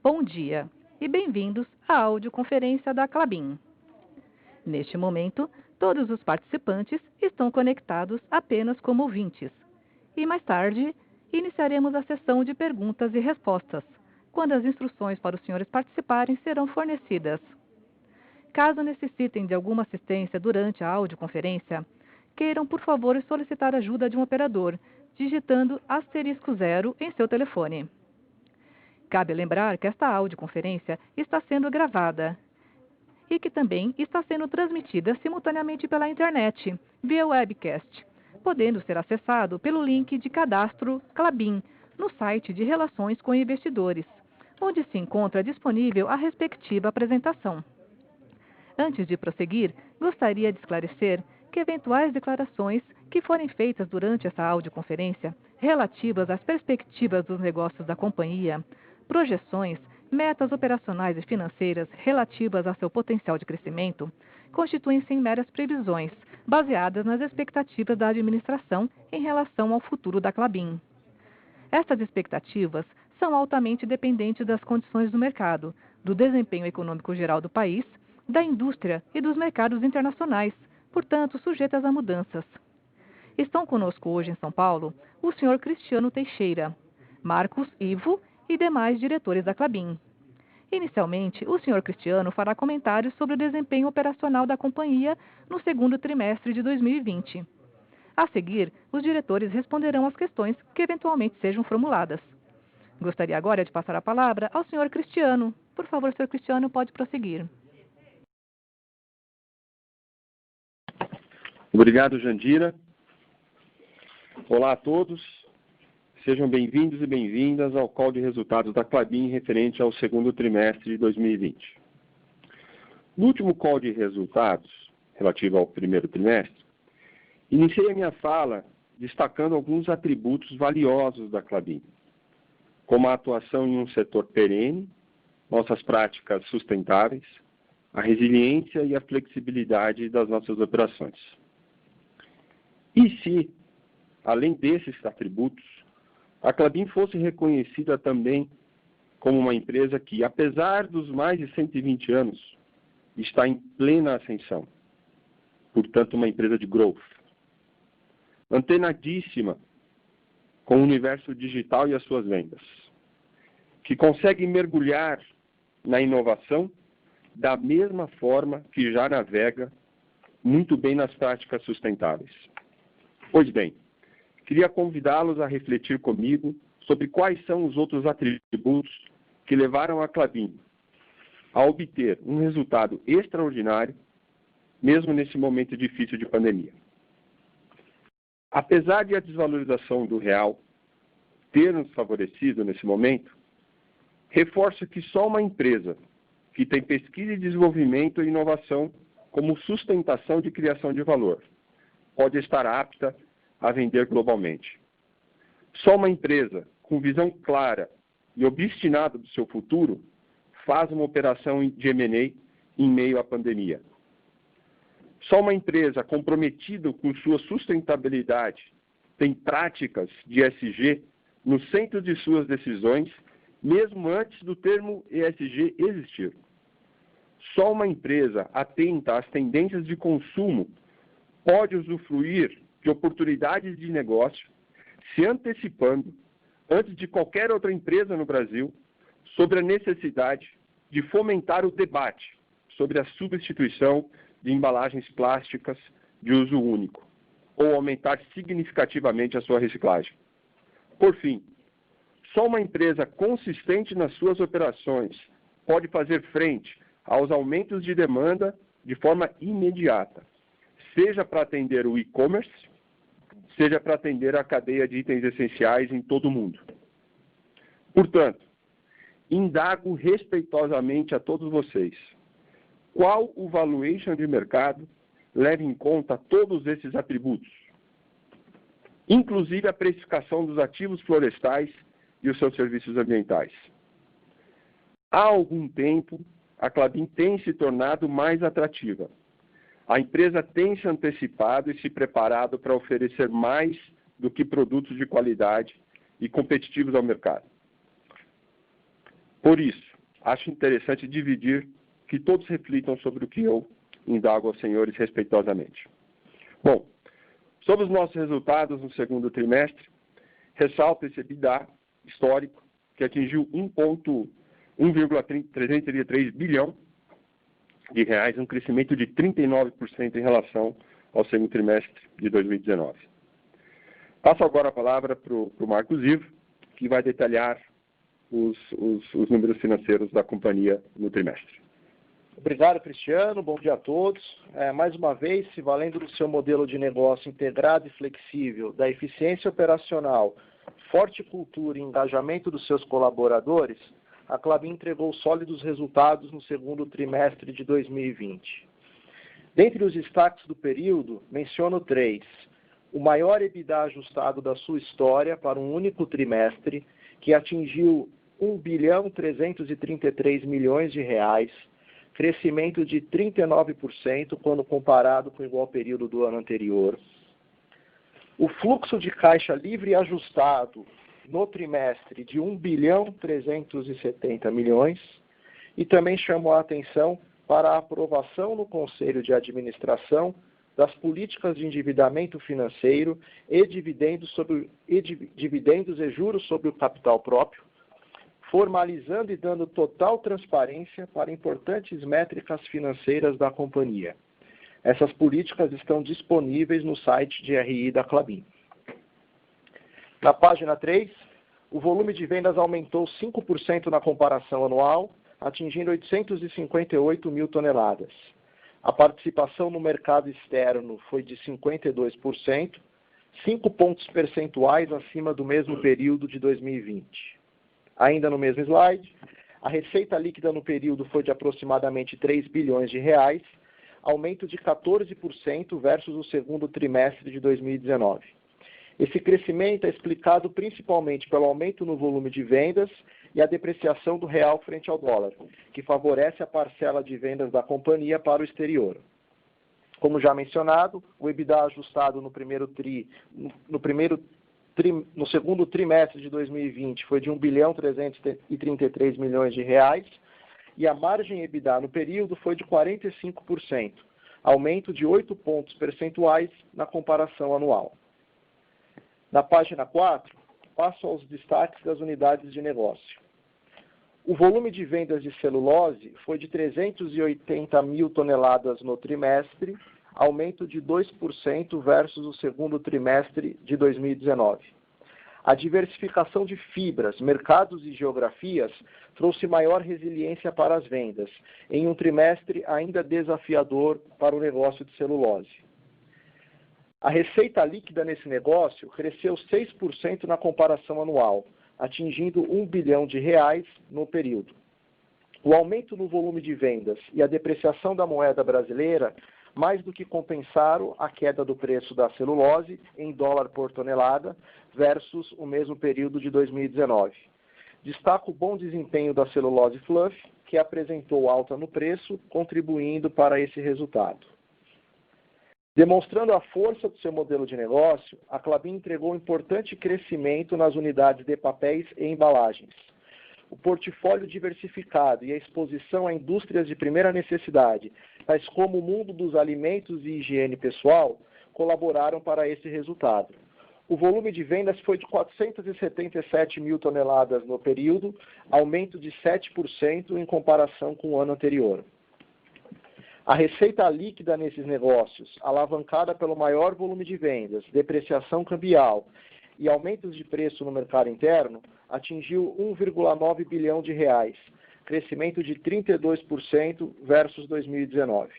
Bom dia e bem-vindos à audioconferência da Klabin. Neste momento, todos os participantes estão conectados apenas como ouvintes. E mais tarde, iniciaremos a sessão de perguntas e respostas, quando as instruções para os senhores participarem serão fornecidas. Caso necessitem de alguma assistência durante a audioconferência, queiram, por favor, solicitar a ajuda de um operador, digitando *0 em seu telefone. Cabe lembrar que esta audioconferência está sendo gravada e que também está sendo transmitida simultaneamente pela internet, via webcast, podendo ser acessado pelo link de cadastro Klabin no site de Relações com Investidores, onde se encontra disponível a respectiva apresentação. Antes de prosseguir, gostaria de esclarecer que eventuais declarações que forem feitas durante essa audioconferência relativas às perspectivas dos negócios da companhia, projeções, metas operacionais e financeiras relativas a seu potencial de crescimento, constituem-se em meras previsões, baseadas nas expectativas da administração em relação ao futuro da Klabin. Estas expectativas são altamente dependentes das condições do mercado, do desempenho econômico geral do país, da indústria e dos mercados internacionais, portanto, sujeitas a mudanças. Estão conosco hoje em São Paulo o Sr. Cristiano Teixeira, Marcos Ivo e demais diretores da Klabin. Inicialmente, o Sr. Cristiano fará comentários sobre o desempenho operacional da companhia no segundo trimestre de 2020. A seguir, os diretores responderão às questões que eventualmente sejam formuladas. Gostaria agora de passar a palavra ao Sr. Cristiano. Por favor, Sr. Cristiano, pode prosseguir. Obrigado, Jandira. Olá a todos. Sejam bem-vindos e bem-vindas ao call de resultados da Klabin referente ao segundo trimestre de 2020. No último call de resultados, relativo ao primeiro trimestre, iniciei a minha fala destacando alguns atributos valiosos da Klabin, como a atuação em um setor perene, nossas práticas sustentáveis, a resiliência e a flexibilidade das nossas operações. E se, além desses atributos, a Klabin fosse reconhecida também como uma empresa que, apesar dos mais de 120 anos, está em plena ascensão. Portanto, uma empresa de growth. Antenadíssima com o universo digital e as suas vendas. Que consegue mergulhar na inovação da mesma forma que já navega muito bem nas práticas sustentáveis. Pois bem, queria convidá-los a refletir comigo sobre quais são os outros atributos que levaram a Klabin a obter um resultado extraordinário, mesmo nesse momento difícil de pandemia. Apesar de a desvalorização do real ter nos favorecido nesse momento, reforço que só uma empresa que tem pesquisa e desenvolvimento e inovação como sustentação de criação de valor pode estar apta a vender globalmente. Só uma empresa com visão clara e obstinada do seu futuro faz uma operação de M&A em meio à pandemia. Só uma empresa comprometida com sua sustentabilidade tem práticas de ESG no centro de suas decisões, mesmo antes do termo ESG existir. Só uma empresa atenta às tendências de consumo pode usufruir de oportunidades de negócio, se antecipando, antes de qualquer outra empresa no Brasil, sobre a necessidade de fomentar o debate sobre a substituição de embalagens plásticas de uso único, ou aumentar significativamente a sua reciclagem. Por fim, só uma empresa consistente nas suas operações pode fazer frente aos aumentos de demanda de forma imediata, seja para atender o e-commerce, seja para atender a cadeia de itens essenciais em todo o mundo. Portanto, indago respeitosamente a todos vocês, qual o valuation de mercado leva em conta todos esses atributos, inclusive a precificação dos ativos florestais e os seus serviços ambientais. Há algum tempo, a Klabin tem se tornado mais atrativa. A empresa tem se antecipado e se preparado para oferecer mais do que produtos de qualidade e competitivos ao mercado. Por isso, acho interessante dividir, que todos reflitam sobre o que eu indago aos senhores respeitosamente. Bom, sobre os nossos resultados no segundo trimestre, ressalto esse EBITDA histórico, que atingiu 1,333 bilhão de reais, um crescimento de 39% em relação ao segundo trimestre de 2019. Passo agora a palavra para o Marcos Ivo, que vai detalhar os números financeiros da companhia no trimestre. Obrigado, Cristiano. Bom dia a todos. Mais uma vez, se valendo do seu modelo de negócio integrado e flexível, da eficiência operacional, forte cultura e engajamento dos seus colaboradores, a Klabin entregou sólidos resultados no segundo trimestre de 2020. Dentre os destaques do período, menciono 3. O maior EBITDA ajustado da sua história para um único trimestre, que atingiu 1.333 bilhões de reais, crescimento de 39% quando comparado com o igual período do ano anterior. O fluxo de caixa livre ajustado no trimestre de 1.370 bilhões e também chamou a atenção para a aprovação no Conselho de Administração das políticas de endividamento financeiro e dividendos e juros sobre o capital próprio, formalizando e dando total transparência para importantes métricas financeiras da companhia. Essas políticas estão disponíveis no site de RI da Klabin. Na página 3, o volume de vendas aumentou 5% na comparação anual, atingindo 858 mil toneladas. A participação no mercado externo foi de 52%, 5 pontos percentuais acima do mesmo período de 2020. Ainda no mesmo slide, a receita líquida no período foi de aproximadamente 3 bilhões de reais, aumento de 14% versus o segundo trimestre de 2019. Esse crescimento é explicado principalmente pelo aumento no volume de vendas e a depreciação do real frente ao dólar, que favorece a parcela de vendas da companhia para o exterior. Como já mencionado, o EBITDA ajustado no segundo trimestre de 2020 foi de 1.333 bilhões de reais e a margem EBITDA no período foi de 45%, aumento de 8 pontos percentuais na comparação anual. Na página 4, passo aos destaques das unidades de negócio. O volume de vendas de celulose foi de 380 mil toneladas no trimestre, aumento de 2% versus o segundo trimestre de 2019. A diversificação de fibras, mercados e geografias trouxe maior resiliência para as vendas, em um trimestre ainda desafiador para o negócio de celulose. A receita líquida nesse negócio cresceu 6% na comparação anual, atingindo 1 bilhão de reais no período. O aumento no volume de vendas e a depreciação da moeda brasileira mais do que compensaram a queda do preço da celulose em dólar por tonelada versus o mesmo período de 2019. Destaco o bom desempenho da celulose fluff, que apresentou alta no preço, contribuindo para esse resultado. Demonstrando a força do seu modelo de negócio, a Klabin entregou um importante crescimento nas unidades de papéis e embalagens. O portfólio diversificado e a exposição a indústrias de primeira necessidade, tais como o mundo dos alimentos e higiene pessoal, colaboraram para esse resultado. O volume de vendas foi de 477 mil toneladas no período, aumento de 7% em comparação com o ano anterior. A receita líquida nesses negócios, alavancada pelo maior volume de vendas, depreciação cambial e aumentos de preço no mercado interno, atingiu 1,9 bilhão de reais, crescimento de 32% versus 2019.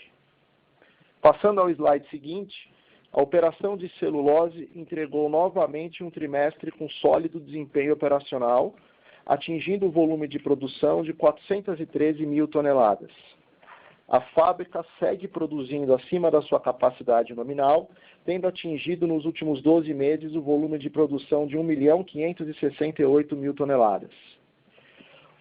Passando ao slide seguinte, a operação de celulose entregou novamente um trimestre com sólido desempenho operacional, atingindo o volume de produção de 413 mil toneladas. A fábrica segue produzindo acima da sua capacidade nominal, tendo atingido nos últimos 12 meses o volume de produção de 1.568.000 toneladas.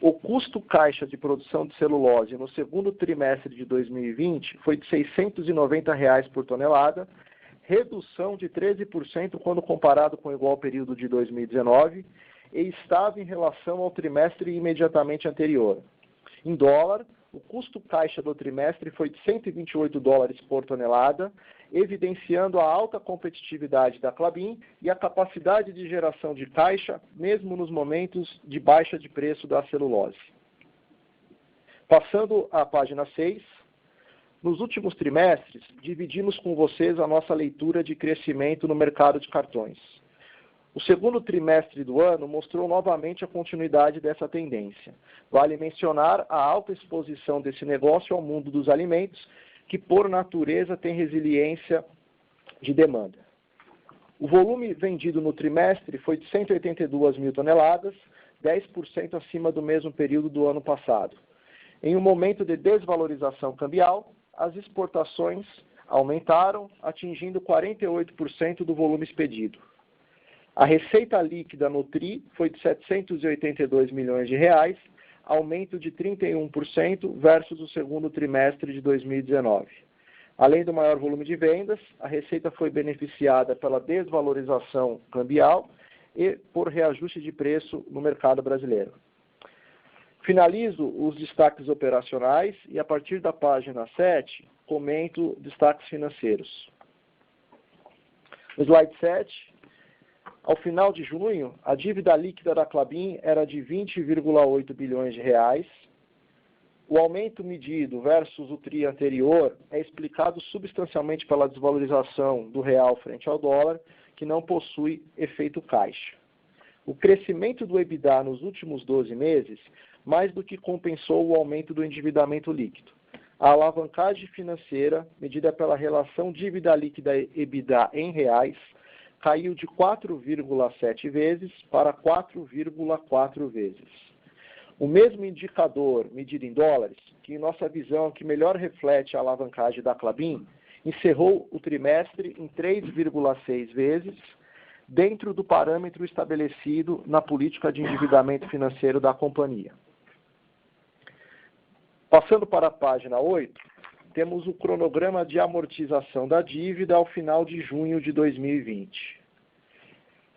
O custo caixa de produção de celulose no segundo trimestre de 2020 foi de R$ 690 por tonelada, redução de 13% quando comparado com o igual período de 2019 e estável em relação ao trimestre imediatamente anterior. Em dólar, o custo caixa do trimestre foi de $128 por tonelada, evidenciando a alta competitividade da Klabin e a capacidade de geração de caixa, mesmo nos momentos de baixa de preço da celulose. Passando à página 6, nos últimos trimestres, dividimos com vocês a nossa leitura de crescimento no mercado de cartões. O segundo trimestre do ano mostrou novamente a continuidade dessa tendência. Vale mencionar a alta exposição desse negócio ao mundo dos alimentos, que por natureza tem resiliência de demanda. O volume vendido no trimestre foi de 182 mil toneladas, 10% acima do mesmo período do ano passado. Em um momento de desvalorização cambial, as exportações aumentaram, atingindo 48% do volume expedido. A receita líquida no TRI foi de R$ 782 milhões, aumento de 31% versus o segundo trimestre de 2019. Além do maior volume de vendas, a receita foi beneficiada pela desvalorização cambial e por reajuste de preço no mercado brasileiro. Finalizo os destaques operacionais e, a partir da página 7, comento destaques financeiros. No slide 7, ao final de junho, a dívida líquida da Klabin era de 20,8 bilhões de reais. O aumento medido versus o TRI anterior é explicado substancialmente pela desvalorização do real frente ao dólar, que não possui efeito caixa. O crescimento do EBITDA nos últimos 12 meses mais do que compensou o aumento do endividamento líquido. A alavancagem financeira, medida pela relação dívida líquida EBITDA em reais, caiu de 4,7 vezes para 4,4 vezes. O mesmo indicador, medido em dólares, que em nossa visão é o que melhor reflete a alavancagem da Klabin, encerrou o trimestre em 3,6 vezes, dentro do parâmetro estabelecido na política de endividamento financeiro da companhia. Passando para a página 8, temos o cronograma de amortização da dívida ao final de junho de 2020.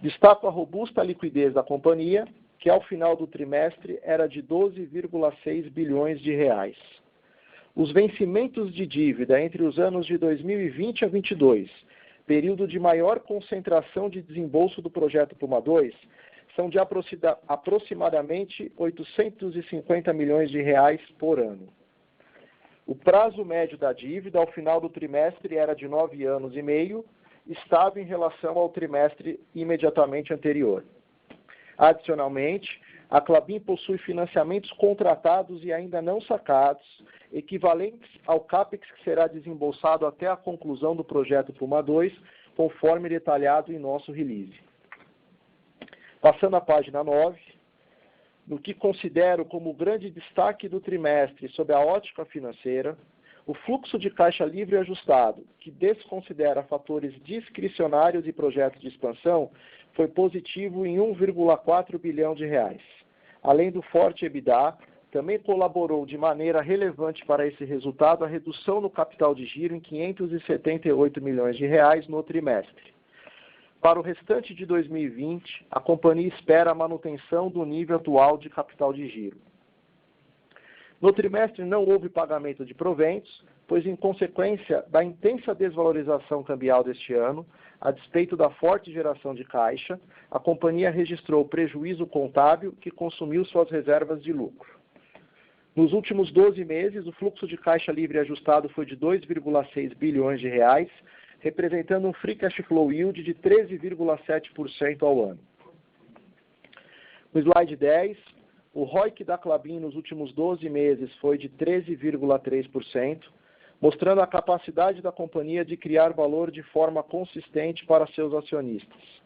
Destaco a robusta liquidez da companhia, que ao final do trimestre era de 12,6 bilhões de reais. Os vencimentos de dívida entre os anos de 2020 a 2022, período de maior concentração de desembolso do projeto Puma II, são de aproximadamente 850 milhões de reais por ano. O prazo médio da dívida ao final do trimestre era de 9 anos e meio, estável em relação ao trimestre imediatamente anterior. Adicionalmente, a Klabin possui financiamentos contratados e ainda não sacados, equivalentes ao CAPEX que será desembolsado até a conclusão do projeto Puma II, conforme detalhado em nosso release. Passando à página 9, no que considero como grande destaque do trimestre sob a ótica financeira, o fluxo de caixa livre ajustado, que desconsidera fatores discricionários e projetos de expansão, foi positivo em 1,4 bilhão de reais. Além do forte EBITDA, também colaborou de maneira relevante para esse resultado a redução no capital de giro em 578 milhões de reais no trimestre. Para o restante de 2020, a companhia espera a manutenção do nível atual de capital de giro. No trimestre não houve pagamento de proventos, pois em consequência da intensa desvalorização cambial deste ano, a despeito da forte geração de caixa, a companhia registrou prejuízo contábil que consumiu suas reservas de lucro. Nos últimos 12 meses, o fluxo de caixa livre ajustado foi de 2,6 bilhões de reais, representando um free cash flow yield de 13,7% ao ano. No slide 10, o ROIC da Klabin nos últimos 12 meses foi de 13,3%, mostrando a capacidade da companhia de criar valor de forma consistente para seus acionistas.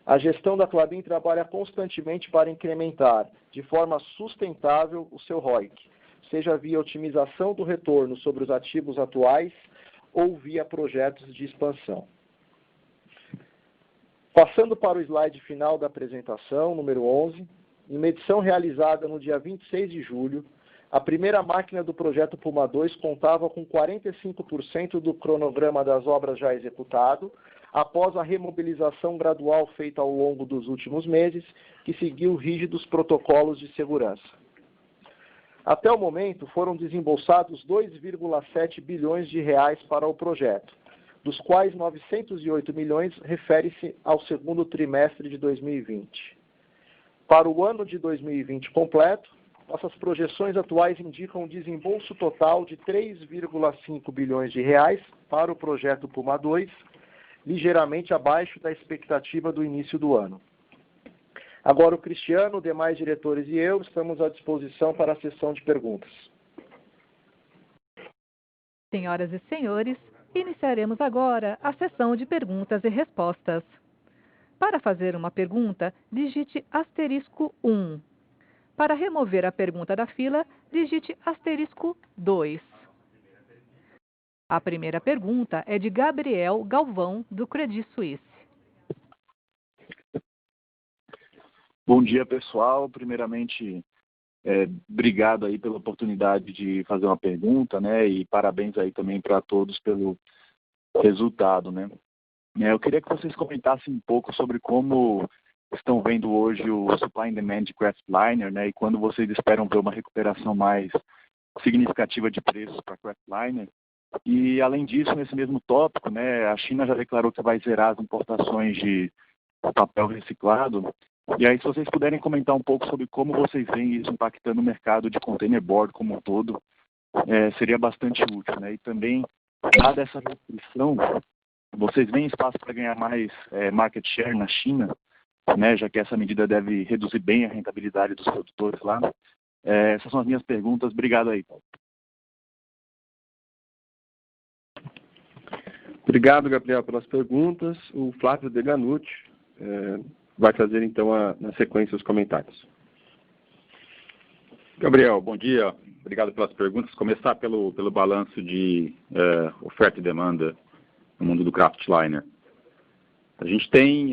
A gestão da Klabin trabalha constantemente para incrementar, de forma sustentável, o seu ROIC, seja via otimização do retorno sobre os ativos atuais ou via projetos de expansão. Passando para o slide final da apresentação, número 11, em medição realizada no dia 26 de julho, a primeira máquina do projeto Puma II contava com 45% do cronograma das obras já executado, após a remobilização gradual feita ao longo dos últimos meses, que seguiu rígidos protocolos de segurança. Até o momento, foram desembolsados 2,7 bilhões de reais para o projeto, dos quais 908 milhões refere-se ao segundo trimestre de 2020. Para o ano de 2020 completo, nossas projeções atuais indicam um desembolso total de 3,5 bilhões de reais para o projeto Puma II, ligeiramente abaixo da expectativa do início do ano. Agora o Cristiano, demais diretores e eu estamos à disposição para a sessão de perguntas. Senhoras e senhores, iniciaremos agora a sessão de perguntas e respostas. Para fazer uma pergunta, digite *1. Para remover a pergunta da fila, digite *2. A primeira pergunta é de Gabriel Galvão, do Credit Suisse. Bom dia, pessoal. Primeiramente, obrigado aí pela oportunidade de fazer uma pergunta, né? E parabéns aí também para todos pelo resultado, né? Eu queria que vocês comentassem um pouco sobre como estão vendo hoje o supply and demand de Kraftliner, né? E quando vocês esperam ver uma recuperação mais significativa de preços para Kraftliner. E, além disso, nesse mesmo tópico, né? A China já declarou que vai zerar as importações de papel reciclado. E aí, se vocês puderem comentar um pouco sobre como vocês veem isso impactando o mercado de containerboard como um todo, seria bastante útil, né? E também, dada essa restrição, vocês veem espaço para ganhar mais market share na China, né? Já que essa medida deve reduzir bem a rentabilidade dos produtores lá. Essas são as minhas perguntas. Obrigado aí. Obrigado, Gabriel, pelas perguntas. O Flávio Deganucci vai fazer, então, na sequência, os comentários. Gabriel, bom dia. Obrigado pelas perguntas. Começar pelo balanço de oferta e demanda no mundo do Kraftliner. A gente tem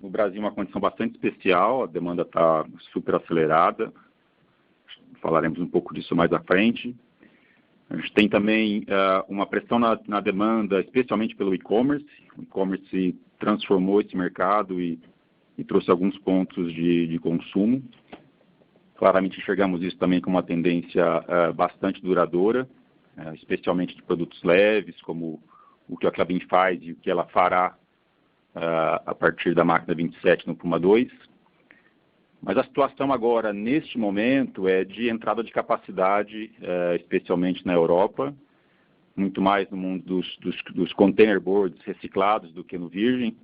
no Brasil uma condição bastante especial, a demanda está super acelerada, falaremos um pouco disso mais à frente. A gente tem também uma pressão na demanda, especialmente pelo e-commerce. O e-commerce transformou esse mercado e trouxe alguns pontos de consumo. Claramente enxergamos isso também como uma tendência bastante duradoura, especialmente de produtos leves, como o que a Klabin faz e o que ela fará a partir da máquina 27 no Puma II. Mas a situação agora, neste momento, é de entrada de capacidade, especialmente na Europa, muito mais no mundo dos containerboards reciclados do que no virgem.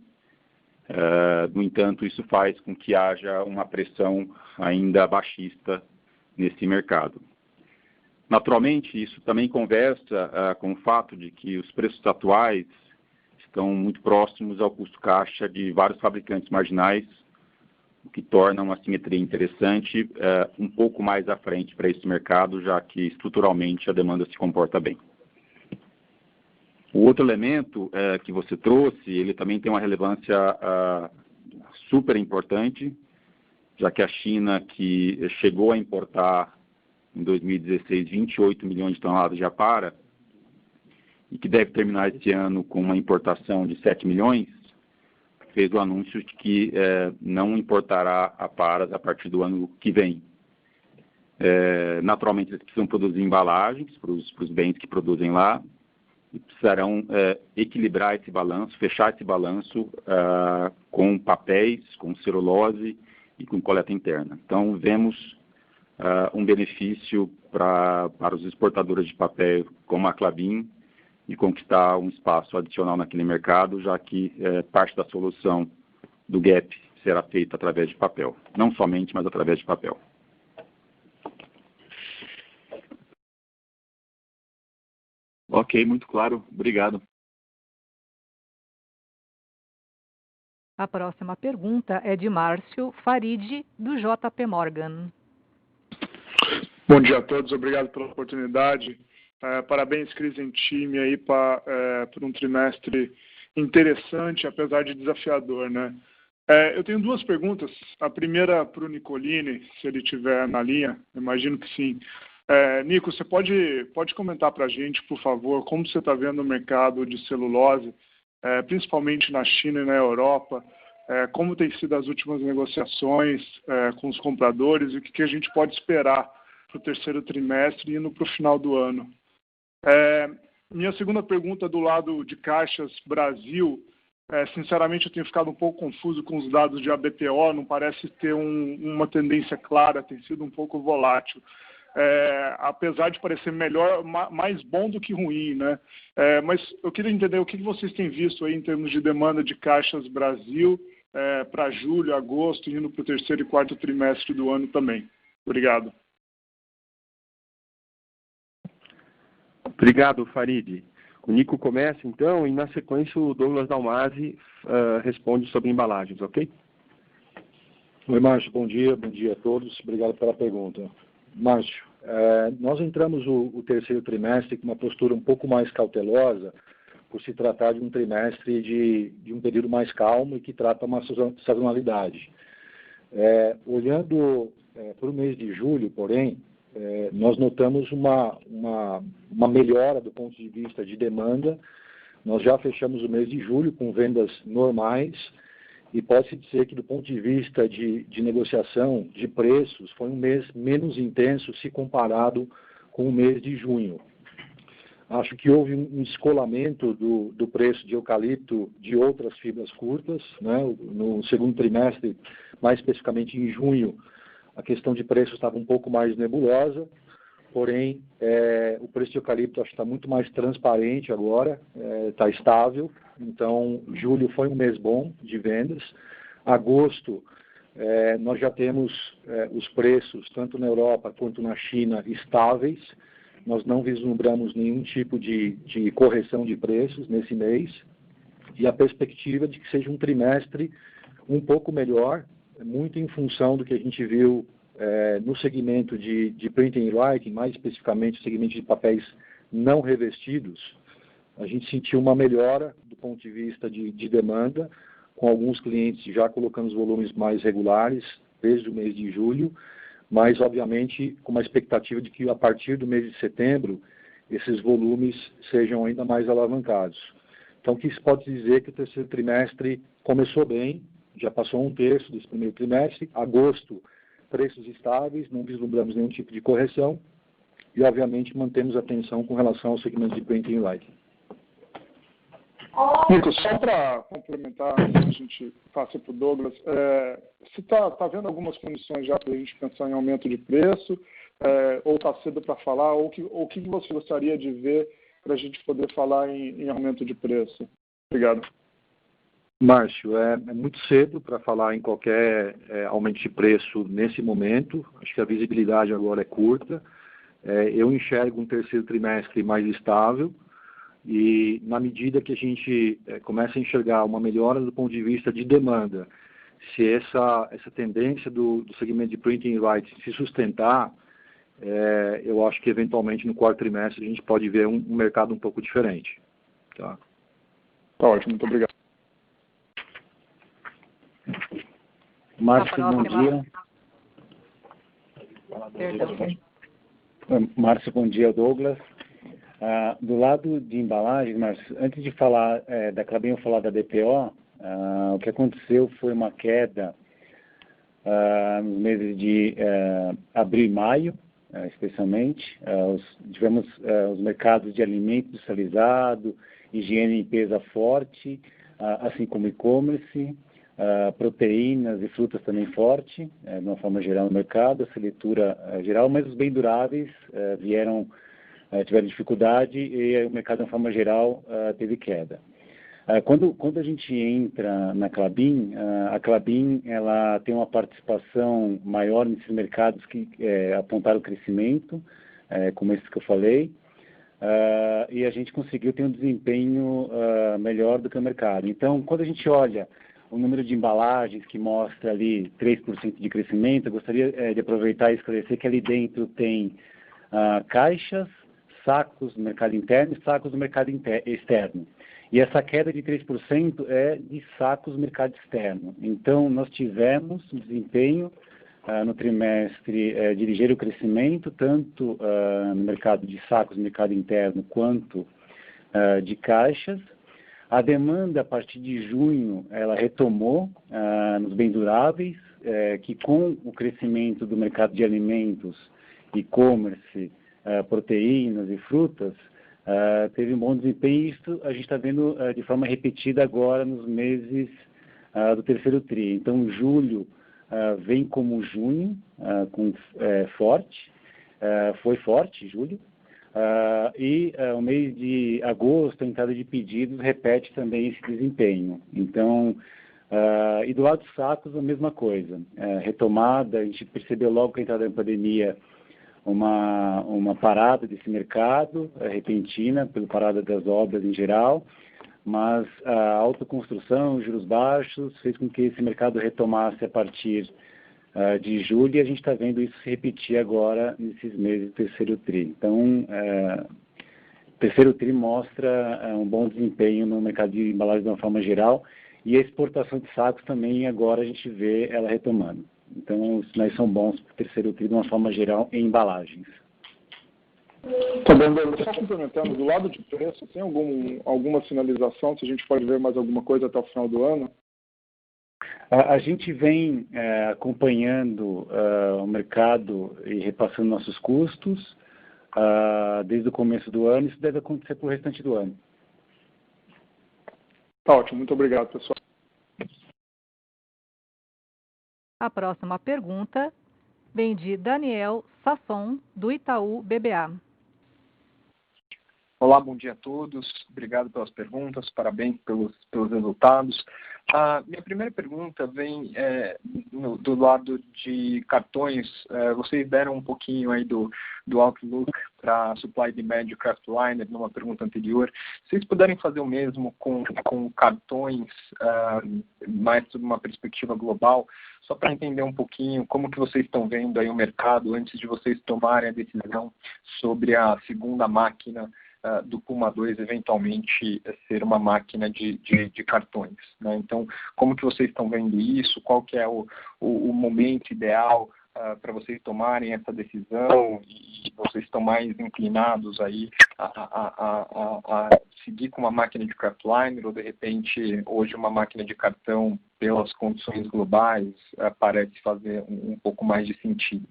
No entanto, isso faz com que haja uma pressão ainda baixista nesse mercado. Naturalmente, isso também conversa com o fato de que os preços atuais estão muito próximos ao custo caixa de vários fabricantes marginais, o que torna uma simetria interessante um pouco mais à frente para esse mercado, já que estruturalmente a demanda se comporta bem. O outro elemento que você trouxe, ele também tem uma relevância super importante, já que a China, que chegou a importar em 2016 28 milhões de toneladas de apara, e que deve terminar esse ano com uma importação de 7 milhões, fez o anúncio de que não importará aparas a partir do ano que vem. Naturalmente, eles precisam produzir embalagens para os bens que produzem lá e precisarão equilibrar esse balanço, fechar esse balanço com papéis, com celulose e com coleta interna. Então, vemos um benefício para os exportadores de papel como a Klabin, de conquistar um espaço adicional naquele mercado, já que parte da solução do gap será feita através de papel. Não somente, mas através de papel. Ok, muito claro. Obrigado. A próxima pergunta é de Márcio Farid, do JP Morgan. Bom dia a todos. Obrigado pela oportunidade. Parabéns, Cris, em time aí por um trimestre interessante, apesar de desafiador, né? Eu tenho duas perguntas. A primeira para o Nicolini, se ele estiver na linha. Eu imagino que sim. Nico, você pode comentar para a gente, por favor, como você está vendo o mercado de celulose, principalmente na China e na Europa, como tem sido as últimas negociações com os compradores e o que a gente pode esperar para o terceiro trimestre e indo para o final do ano. Minha segunda pergunta do lado de caixas Brasil, sinceramente eu tenho ficado um pouco confuso com os dados de ABPO, não parece ter uma tendência clara, tem sido um pouco volátil. Apesar de parecer melhor, mais bom do que ruim, né? Mas eu queria entender o que vocês têm visto aí em termos de demanda de caixas Brasil para julho, agosto, indo para o terceiro e quarto trimestre do ano também. Obrigado. Obrigado, Farid. O Nico começa, então, e na sequência o Douglas Dalmasi responde sobre embalagens, ok? Oi, Márcio, bom dia a todos, obrigado pela pergunta. Márcio, nós entramos o terceiro trimestre com uma postura um pouco mais cautelosa, por se tratar de um trimestre de um período mais calmo e que trata uma sazonalidade. Olhando para o mês de julho, porém, nós notamos uma melhora do ponto de vista de demanda. Nós já fechamos o mês de julho com vendas normais e pode-se dizer que do ponto de vista de negociação de preços foi um mês menos intenso se comparado com o mês de junho. Acho que houve um descolamento do preço de eucalipto de outras fibras curtas, né? No segundo trimestre, mais especificamente em junho, a questão de preço estava um pouco mais nebulosa, porém, o preço de eucalipto acho que está muito mais transparente agora, está estável. Então, julho foi um mês bom de vendas. Agosto, nós já temos os preços, tanto na Europa quanto na China, estáveis. Nós não vislumbramos nenhum tipo de correção de preços nesse mês. E a perspectiva de que seja um trimestre um pouco melhor, muito em função do que a gente viu no segmento de printing and writing, mais especificamente o segmento de papéis não revestidos. A gente sentiu uma melhora do ponto de vista de demanda, com alguns clientes já colocando os volumes mais regulares desde o mês de julho, mas obviamente com uma expectativa de que a partir do mês de setembro esses volumes sejam ainda mais alavancados. Então, o que se pode dizer é que o terceiro trimestre começou bem, já passou um terço desse primeiro trimestre. Agosto, preços estáveis, não vislumbramos nenhum tipo de correção e, obviamente, mantemos atenção com relação ao segmento de printing and writing. Nico, só para complementar, antes que a gente passe para o Douglas, você está vendo algumas condições já para a gente pensar em aumento de preço, ou está cedo para falar, ou o que você gostaria de ver para a gente poder falar em aumento de preço? Obrigado. Márcio, é muito cedo para falar em qualquer aumento de preço nesse momento. Acho que a visibilidade agora é curta. Eu enxergo um terceiro trimestre mais estável e, na medida que a gente começa a enxergar uma melhora do ponto de vista de demanda, se essa tendência do segmento de printing and writing se sustentar, eu acho que, eventualmente, no quarto trimestre, a gente pode ver um mercado um pouco diferente. Tá ótimo, muito obrigado. Márcio, bom dia. Márcio, bom dia, Douglas. Do lado de embalagens, Márcio, antes de falar da Klabin, eu falar da DPO, o que aconteceu foi uma queda nos meses de abril e maio, especialmente. Tivemos os mercados de alimento industrializado, higiene e limpeza forte, assim como e-commerce, proteínas e frutas também forte, de uma forma geral no mercado, essa leitura geral, mas os bem duráveis tiveram dificuldade e o mercado, de uma forma geral, teve queda. Quando a gente entra na Klabin, a Klabin ela tem uma participação maior nesses mercados que apontaram o crescimento, como esse que eu falei, e a gente conseguiu ter um desempenho melhor do que o mercado. Então, quando a gente olha o número de embalagens que mostra ali 3% de crescimento, eu gostaria de aproveitar e esclarecer que ali dentro tem caixas, sacos no mercado interno e sacos no mercado externo. E essa queda de 3% é de sacos no mercado externo. Então, nós tivemos um desempenho no trimestre de ligeiro crescimento, tanto no mercado de sacos no mercado interno, quanto de caixas. A demanda, a partir de junho, ela retomou nos bens duráveis, que com o crescimento do mercado de alimentos e-commerce, proteínas e frutas, teve um bom desempenho, e isso a gente está vendo de forma repetida agora nos meses do terceiro tri. Então, julho vem como junho, forte, foi forte, julho, e o mês de agosto, a entrada de pedidos, repete também esse desempenho. Então, e do lado dos sacos, a mesma coisa. Retomada, a gente percebeu logo que a entrada da pandemia uma parada desse mercado, repentina, pela parada das obras em geral, mas a alta construção, juros baixos, fez com que esse mercado retomasse a partir de julho, e a gente está vendo isso se repetir agora nesses meses do terceiro tri. Então, o terceiro tri mostra um bom desempenho no mercado de embalagens de uma forma geral, e a exportação de sacos também agora a gente vê ela retomando. Então, os sinais são bons para o terceiro tri de uma forma geral em embalagens. Tá bom, só complementando, do lado de preço, tem alguma sinalização, se a gente pode ver mais alguma coisa até o final do ano? A gente vem acompanhando o mercado e repassando nossos custos desde o começo do ano, isso deve acontecer para o restante do ano. Tá ótimo, muito obrigado, pessoal. A próxima pergunta vem de Daniel Sasson, do Itaú BBA. Olá, bom dia a todos. Obrigado pelas perguntas, parabéns pelos resultados. Minha primeira pergunta vem do lado de cartões. Vocês deram um pouquinho aí do outlook para supply demand de Kraftliner numa pergunta anterior. Se vocês puderem fazer o mesmo com cartões, mais sob uma perspectiva global, só para entender um pouquinho como que vocês estão vendo aí o mercado antes de vocês tomarem a decisão sobre a segunda máquina do Puma 2 eventualmente ser uma máquina de cartões, né? Então, como que vocês estão vendo isso? Qual que é o momento ideal para vocês tomarem essa decisão, e vocês estão mais inclinados aí a seguir com uma máquina de Kraftliner, ou de repente hoje uma máquina de cartão pelas condições globais parece fazer um pouco mais de sentido.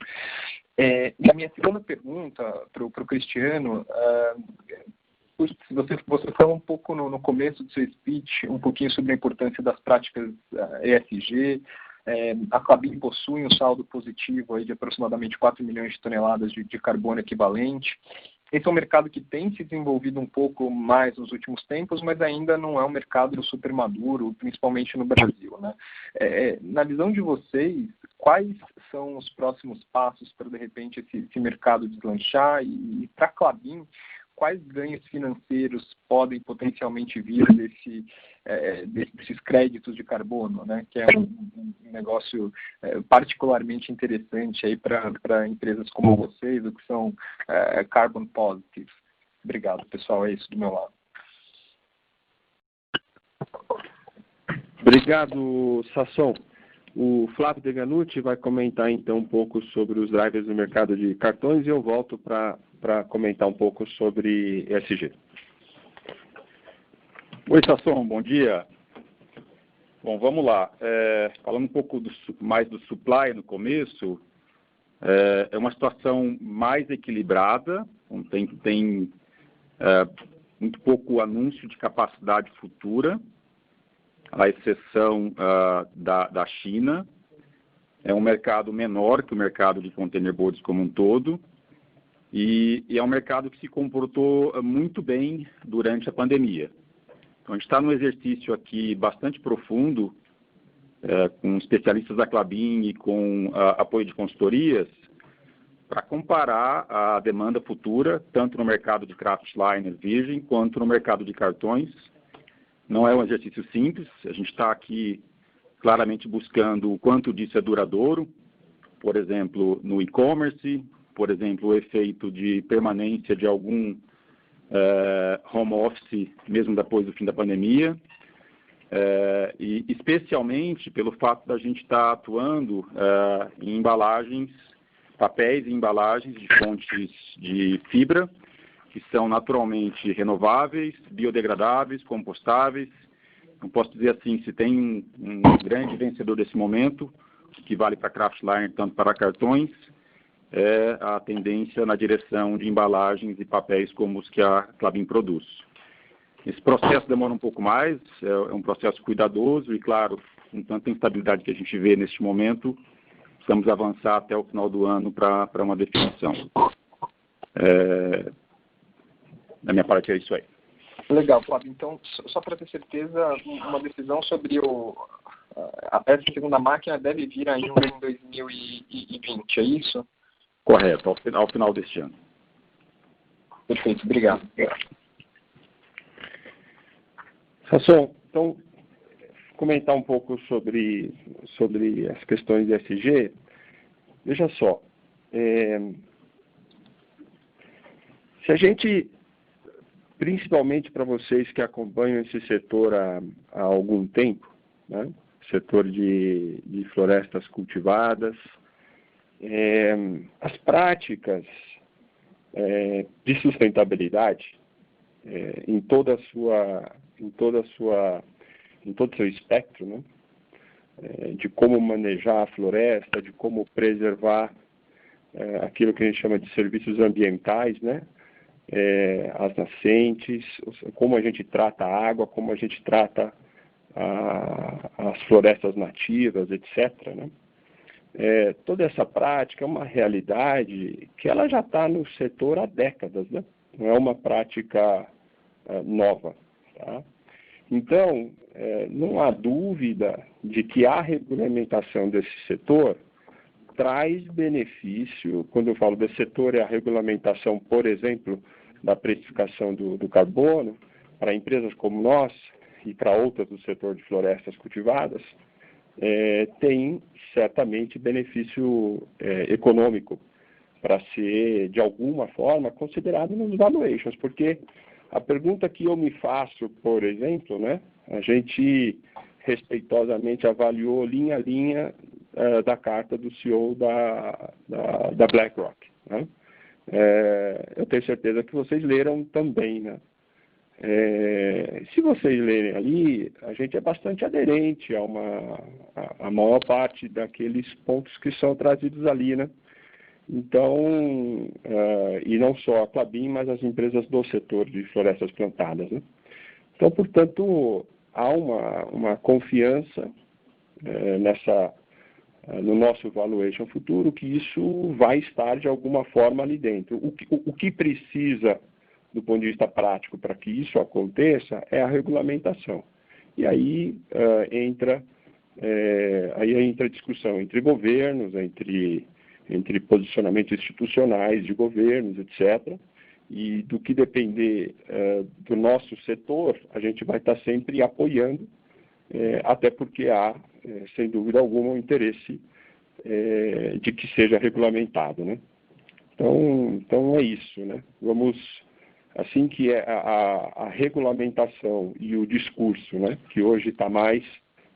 E a minha segunda pergunta para o Cristiano, você falou um pouco no começo do seu speech, um pouquinho sobre a importância das práticas ESG. A Klabin possui um saldo positivo aí de aproximadamente 4 milhões de toneladas de carbono equivalente. Esse é um mercado que tem se desenvolvido um pouco mais nos últimos tempos, mas ainda não é um mercado super maduro, principalmente no Brasil, né? Na visão de vocês, quais são os próximos passos para, de repente, esse mercado deslanchar? E para a Klabin, quais ganhos financeiros podem potencialmente vir desses créditos de carbono, né? Que é um negócio particularmente interessante aí para empresas como vocês, o que são carbon positive. Obrigado, pessoal. É isso do meu lado. Obrigado, Sasson. O Flávio Deganutti vai comentar então um pouco sobre os drivers do mercado de cartões, e eu volto para comentar um pouco sobre ESG. Oi, Sasson, bom dia. Bom, vamos lá. Falando um pouco mais do supply no começo, é uma situação mais equilibrada, tem muito pouco anúncio de capacidade futura, à exceção da China. É um mercado menor que o mercado de container boards como um todo, e é um mercado que se comportou muito bem durante a pandemia. Então, a gente está num exercício aqui bastante profundo, com especialistas da Klabin e com apoio de consultorias, para comparar a demanda futura, tanto no mercado de Kraftliner virgem, quanto no mercado de cartões. Não é um exercício simples, a gente está aqui claramente buscando o quanto disso é duradouro, por exemplo, no e-commerce, por exemplo, o efeito de permanência de algum home office, mesmo depois do fim da pandemia, e especialmente pelo fato da gente estar atuando em embalagens, papéis e embalagens de fontes de fibra, que são naturalmente renováveis, biodegradáveis, compostáveis. Não posso dizer assim, se tem um grande vencedor desse momento, que vale para Kraftliner, tanto para cartões, é a tendência na direção de embalagens e papéis como os que a Klabin produz. Esse processo demora um pouco mais, é um processo cuidadoso e, claro, com tanta instabilidade que a gente vê neste momento, precisamos avançar até o final do ano para uma definição. Da minha parte é isso aí. Legal, Flávio. Então, só para ter certeza, uma decisão sobre a peça de segunda máquina deve vir ainda em 2020, é isso? Correto, ao final deste ano. Perfeito, obrigado. Sasson, então, comentar um pouco sobre as questões de ESG. Veja só, se a gente, principalmente para vocês que acompanham esse setor há algum tempo, né, setor de florestas cultivadas, as práticas de sustentabilidade em todo o seu espectro, né, de como manejar a floresta, de como preservar aquilo que a gente chama de serviços ambientais, né, as nascentes, como a gente trata a água, como a gente trata as florestas nativas, etc., né? Toda essa prática é uma realidade que ela já está no setor há décadas, né? Não é uma prática nova. Tá? Então, não há dúvida de que a regulamentação desse setor traz benefício. Quando eu falo desse setor, é a regulamentação, por exemplo, da precificação do carbono, para empresas como nós e para outras do setor de florestas cultivadas, tem certamente benefício econômico para ser, de alguma forma, considerado nos valuations, porque a pergunta que eu me faço, por exemplo, né, a gente respeitosamente avaliou linha a linha da carta do CEO da BlackRock. Né? Eu tenho certeza que vocês leram também, né? Se vocês lerem ali, a gente é bastante aderente a maior parte daqueles pontos que são trazidos ali, né? Então, e não só a Klabin, mas as empresas do setor de florestas plantadas, né? Então, portanto, há uma confiança no nosso valuation futuro que isso vai estar de alguma forma ali dentro. O que precisa, do ponto de vista prático, para que isso aconteça, é a regulamentação. E aí entra a discussão entre governos, entre posicionamentos institucionais de governos, etc. E do que depender do nosso setor, a gente vai estar sempre apoiando, até porque há, sem dúvida alguma, um interesse de que seja regulamentado, né? Então é isso, né? Assim que a regulamentação e o discurso, né, que hoje está mais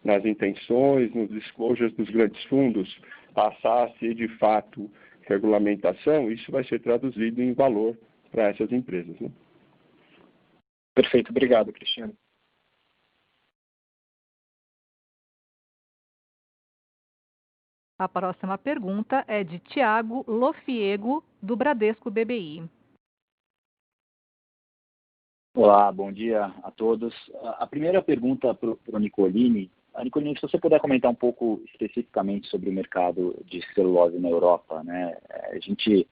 nas intenções, nos disclosures dos grandes fundos, passar a ser de fato regulamentação, isso vai ser traduzido em valor para essas empresas. Né? Perfeito, obrigado, Cristiano. A próxima pergunta é de Thiago Lofiego, do Bradesco BBI. Olá, bom dia a todos. A primeira pergunta para o Nicolini. Nicolini, se você puder comentar um pouco especificamente sobre o mercado de celulose na Europa, né? A gente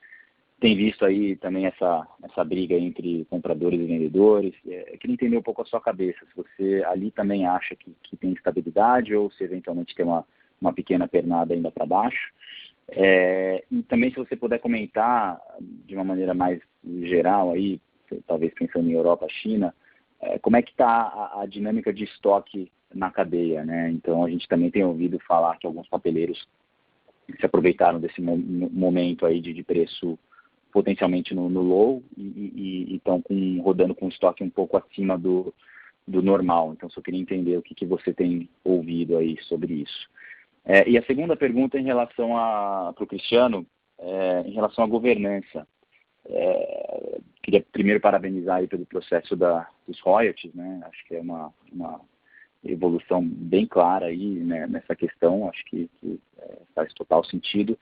tem visto aí também essa briga entre compradores e vendedores. Eu queria entender um pouco a sua cabeça, se você ali também acha que tem estabilidade ou se eventualmente tem uma pequena pernada ainda para baixo. E também se você puder comentar de uma maneira mais geral aí, talvez pensando em Europa, China, como é que está a dinâmica de estoque na cadeia, né? Então, a gente também tem ouvido falar que alguns papeleiros se aproveitaram desse momento aí de preço potencialmente no low e estão rodando com estoque um pouco acima do normal. Então, só queria entender o que você tem ouvido aí sobre isso. E a segunda pergunta em relação para o Cristiano, em relação à governança. Queria primeiro parabenizar aí pelo processo dos royalties, né? Acho que é uma evolução bem clara aí, né, nessa questão, acho que faz total sentido.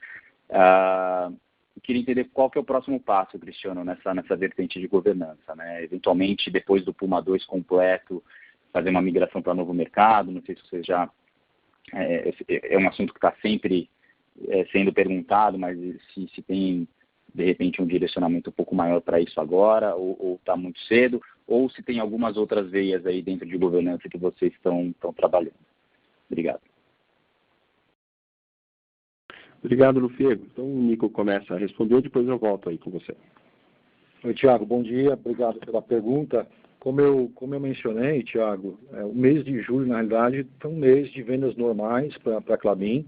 eu queria entender qual que é o próximo passo, Cristiano, nessa vertente de governança, né? Eventualmente, depois do Puma 2 completo, fazer uma migração para novo mercado, não sei se você já... É um assunto que está sempre sendo perguntado, mas se tem, de repente, um direcionamento um pouco maior para isso agora, ou está muito cedo, ou se tem algumas outras veias aí dentro de governança que vocês estão trabalhando. Obrigado. Obrigado, Lufiego. Então, o Nico começa a responder, depois eu volto aí com você. Oi, Tiago, bom dia. Obrigado pela pergunta. Como eu mencionei, Tiago, o mês de julho, na realidade, foi um mês de vendas normais para a Klabin.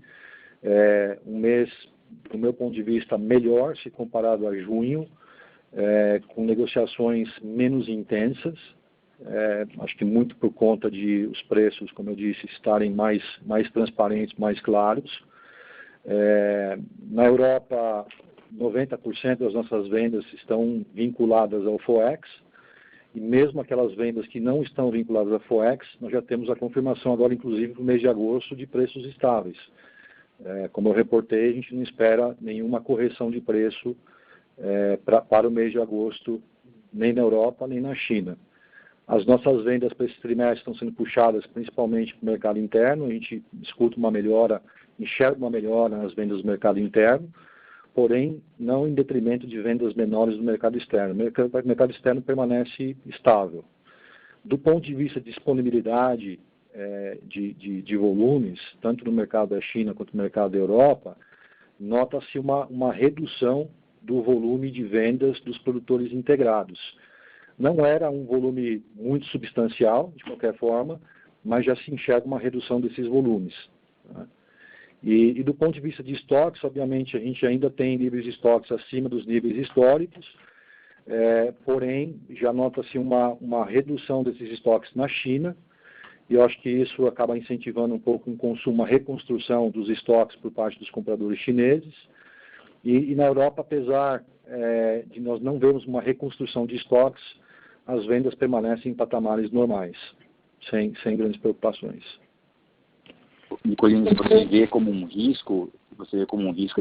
Um mês, do meu ponto de vista, melhor se comparado a junho, com negociações menos intensas. Acho que muito por conta de os preços, como eu disse, estarem mais transparentes, mais claros. Na Europa, 90% das nossas vendas estão vinculadas ao FOEX, e mesmo aquelas vendas que não estão vinculadas ao FOEX, nós já temos a confirmação agora, inclusive, para o mês de agosto, de preços estáveis. Como eu reportei, a gente não espera nenhuma correção de preço para o mês de agosto, nem na Europa, nem na China. As nossas vendas para esse trimestre estão sendo puxadas principalmente para o mercado interno, a gente escuta uma melhora, enxerga uma melhora nas vendas do mercado interno, porém não em detrimento de vendas menores do mercado externo. O mercado externo permanece estável. Do ponto de vista de disponibilidade de volumes, tanto no mercado da China quanto no mercado da Europa, nota-se uma redução do volume de vendas dos produtores integrados. Não era um volume muito substancial, de qualquer forma, mas já se enxerga uma redução desses volumes. Tá? E do ponto de vista de estoques, obviamente, a gente ainda tem níveis de estoques acima dos níveis históricos, porém, já nota-se uma redução desses estoques na China, e eu acho que isso acaba incentivando um pouco um consumo, uma reconstrução dos estoques por parte dos compradores chineses. E na Europa, apesar de nós não vermos uma reconstrução de estoques, as vendas permanecem em patamares normais, sem grandes preocupações. Nicolini, você vê como um risco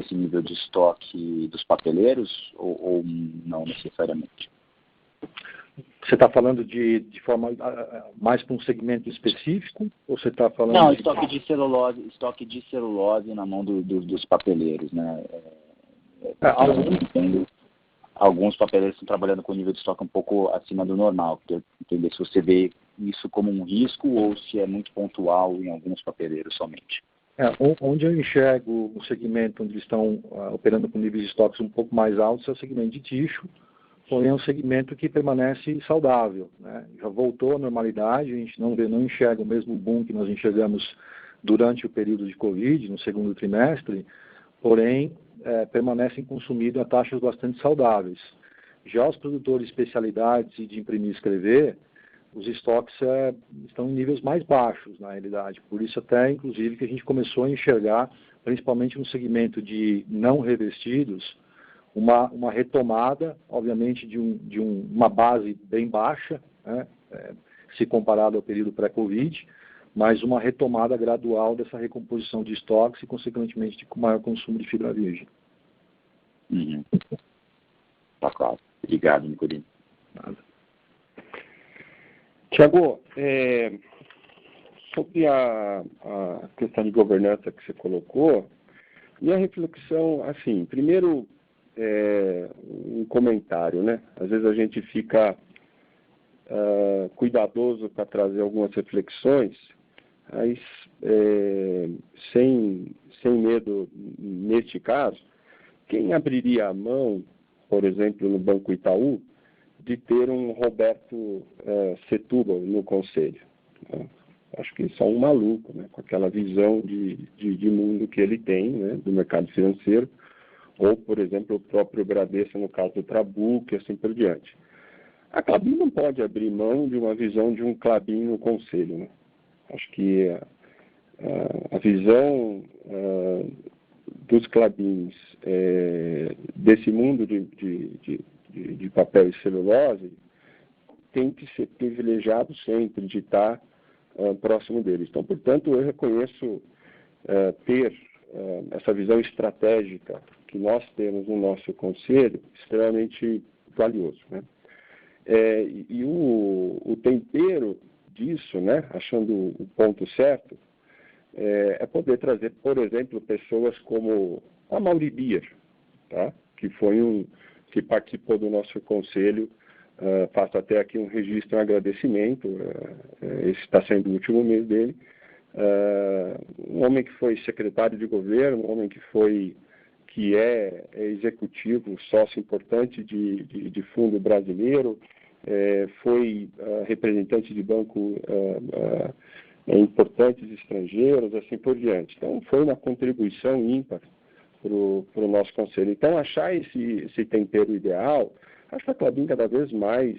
esse nível de estoque dos papeleiros ou não necessariamente? Você está falando de forma mais para um segmento específico ou você está falando? Não, estoque de celulose na mão dos papeleiros, né? Alguns papeleiros estão trabalhando com nível de estoque um pouco acima do normal. Queria entender se você vê isso como um risco ou se é muito pontual em alguns papeleiros somente. Onde eu enxergo o segmento onde eles estão operando com níveis de estoques um pouco mais altos é o segmento de tixo, porém é um segmento que permanece saudável, né? Já voltou à normalidade, a gente não enxerga o mesmo boom que nós enxergamos durante o período de Covid, no segundo trimestre, porém permanecem consumidos a taxas bastante saudáveis. Já os produtores de especialidades e de imprimir e escrever, os estoques estão em níveis mais baixos, na realidade. Por isso até, inclusive, que a gente começou a enxergar, principalmente no segmento de não revestidos, uma retomada, obviamente, de uma base bem baixa, né, se comparado ao período pré-Covid, mas uma retomada gradual dessa recomposição de estoques e, consequentemente, de maior consumo de fibra virgem. Tá claro. Obrigado, Nicolini. Nada. Tiago, sobre a questão de governança que você colocou, minha reflexão, assim, primeiro, um comentário, né? Às vezes a gente fica cuidadoso para trazer algumas reflexões, mas sem medo, neste caso, quem abriria a mão, por exemplo, no Banco Itaú, de ter um Roberto Setúbal no conselho? Né? Acho que só um maluco, né? Com aquela visão de mundo que ele tem, né? Do mercado financeiro, ou, por exemplo, o próprio Bradesco, no caso do Trabuco, e assim por diante. A Klabin não pode abrir mão de uma visão de um Klabin no conselho, né? Acho que a visão dos Klabins desse mundo de papel e celulose tem que ser privilegiado sempre de estar próximo deles. Então, portanto, eu reconheço ter essa visão estratégica que nós temos no nosso conselho extremamente valioso, né? E o tempero disso, né, achando o ponto certo, é poder trazer, por exemplo, pessoas como a Mauri Bier, tá? Que participou do nosso conselho. Faço até aqui um registro, um agradecimento. Esse está sendo o último mês dele. Um homem que foi secretário de governo, um homem que é executivo, sócio importante de fundo brasileiro, foi representante de banco importantes estrangeiros, assim por diante. Então, foi uma contribuição ímpar para o nosso conselho. Então, achar esse tempero ideal, acho que a Klabin cada vez mais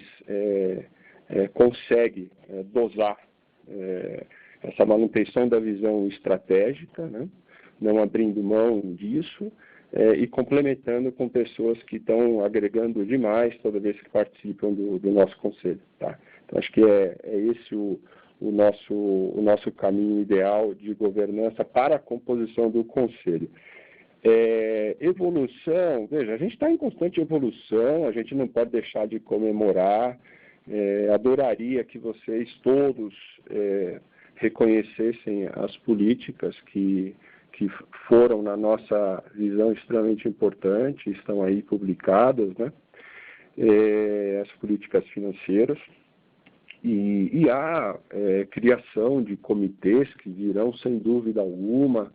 consegue dosar essa manutenção da visão estratégica, né? Não abrindo mão disso, e complementando com pessoas que estão agregando demais toda vez que participam do nosso conselho. Tá? Então, acho que é esse o nosso caminho ideal de governança para a composição do conselho. Evolução, veja, a gente está em constante evolução, a gente não pode deixar de comemorar. Adoraria que vocês todos reconhecessem as políticas que foram, na nossa visão, extremamente importantes, estão aí publicadas, né? As políticas financeiras. E há criação de comitês que virão, sem dúvida alguma,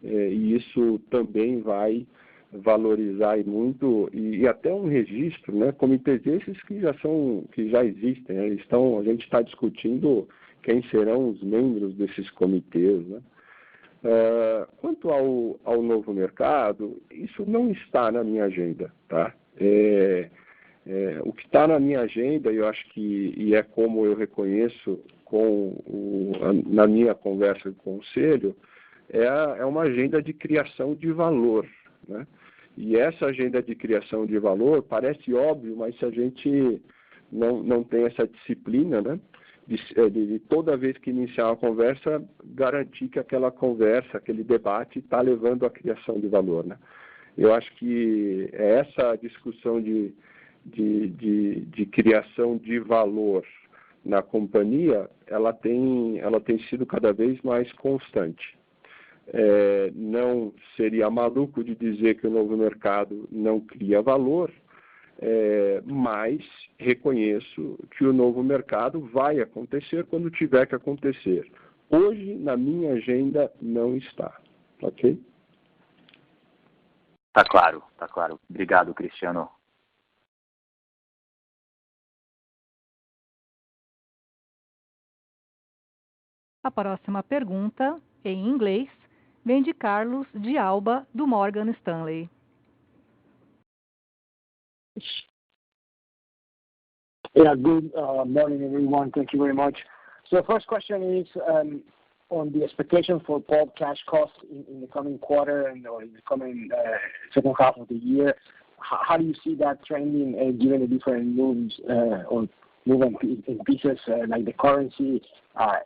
e isso também vai valorizar muito, e até um registro, né? Comitês esses que já existem, né? A gente está discutindo quem serão os membros desses comitês, né? Quanto ao novo mercado, isso não está na minha agenda, tá? O que está na minha agenda, eu acho e é como eu reconheço na minha conversa com o conselho, é uma agenda de criação de valor, né? E essa agenda de criação de valor parece óbvio, mas se a gente não tem essa disciplina, né? De toda vez que iniciar uma conversa, garantir que aquela conversa, aquele debate está levando à criação de valor, né? Eu acho que essa discussão de criação de valor na companhia, ela tem sido cada vez mais constante. Não seria maluco de dizer que o novo mercado não cria valor, mas reconheço que o novo mercado vai acontecer quando tiver que acontecer. Hoje, na minha agenda, não está. Ok? Tá claro, tá claro. Obrigado, Cristiano. A próxima pergunta, em inglês, vem de Carlos de Alba, do Morgan Stanley. Yeah, good morning, everyone. Thank you very much. So first question is on the expectation for pulp cash costs in the coming quarter or in the coming second half of the year. How do you see that trending given the different moves or movement in pieces like the currency,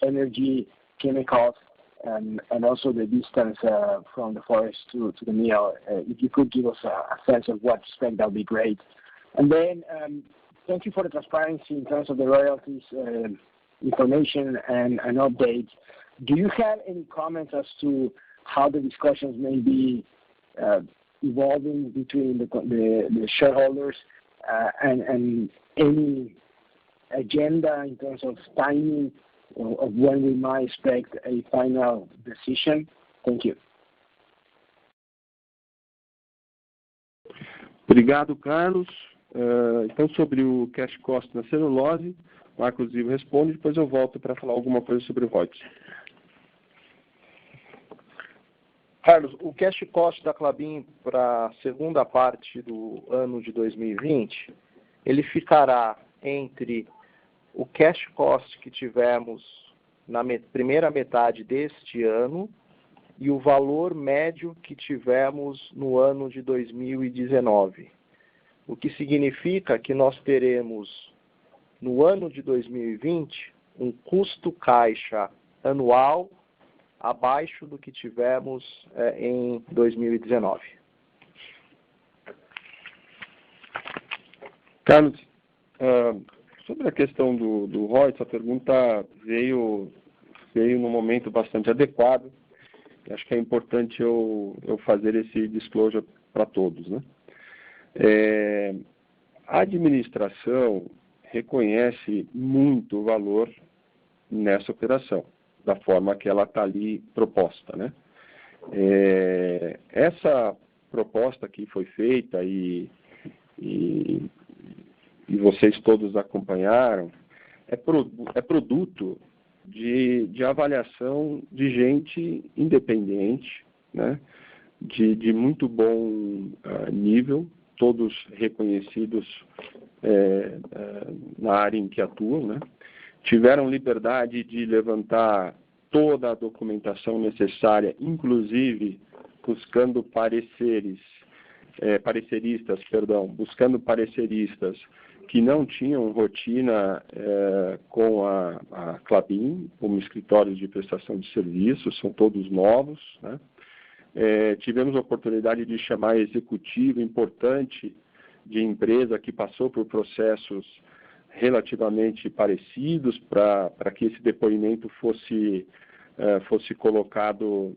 energy, chemicals, and also the distance from the forest to the mill? If you could give us a sense of what to expect, that would be great. And then thank you for the transparency in terms of the royalties information and updates. Do you have any comments as to how the discussions may be evolving between the shareholders and any agenda in terms of timing of when we might expect a final decision? Thank you. Obrigado, Carlos. Então, sobre o cash cost na celulose, Marcos Ivo responde, depois eu volto para falar alguma coisa sobre o royalties. Carlos, o cash cost da Klabin para a segunda parte do ano de 2020, ele ficará entre o cash cost que tivemos na primeira metade deste ano e o valor médio que tivemos no ano de 2019. O que significa que nós teremos, no ano de 2020, um custo caixa anual abaixo do que tivemos em 2019. Carlos, sobre a questão do ROI, essa pergunta veio num momento bastante adequado. Acho que é importante eu fazer esse disclosure para todos, né? A administração reconhece muito valor nessa operação, da forma que ela está ali proposta, né? Essa proposta que foi feita e vocês todos acompanharam, é produto de avaliação de gente independente, né? De muito bom nível, todos reconhecidos na área em que atuam, né? Tiveram liberdade de levantar toda a documentação necessária, inclusive buscando buscando pareceristas que não tinham rotina com a Klabin, como escritórios de prestação de serviços, são todos novos, né? Tivemos a oportunidade de chamar executivo importante de empresa que passou por processos relativamente parecidos para que esse depoimento fosse colocado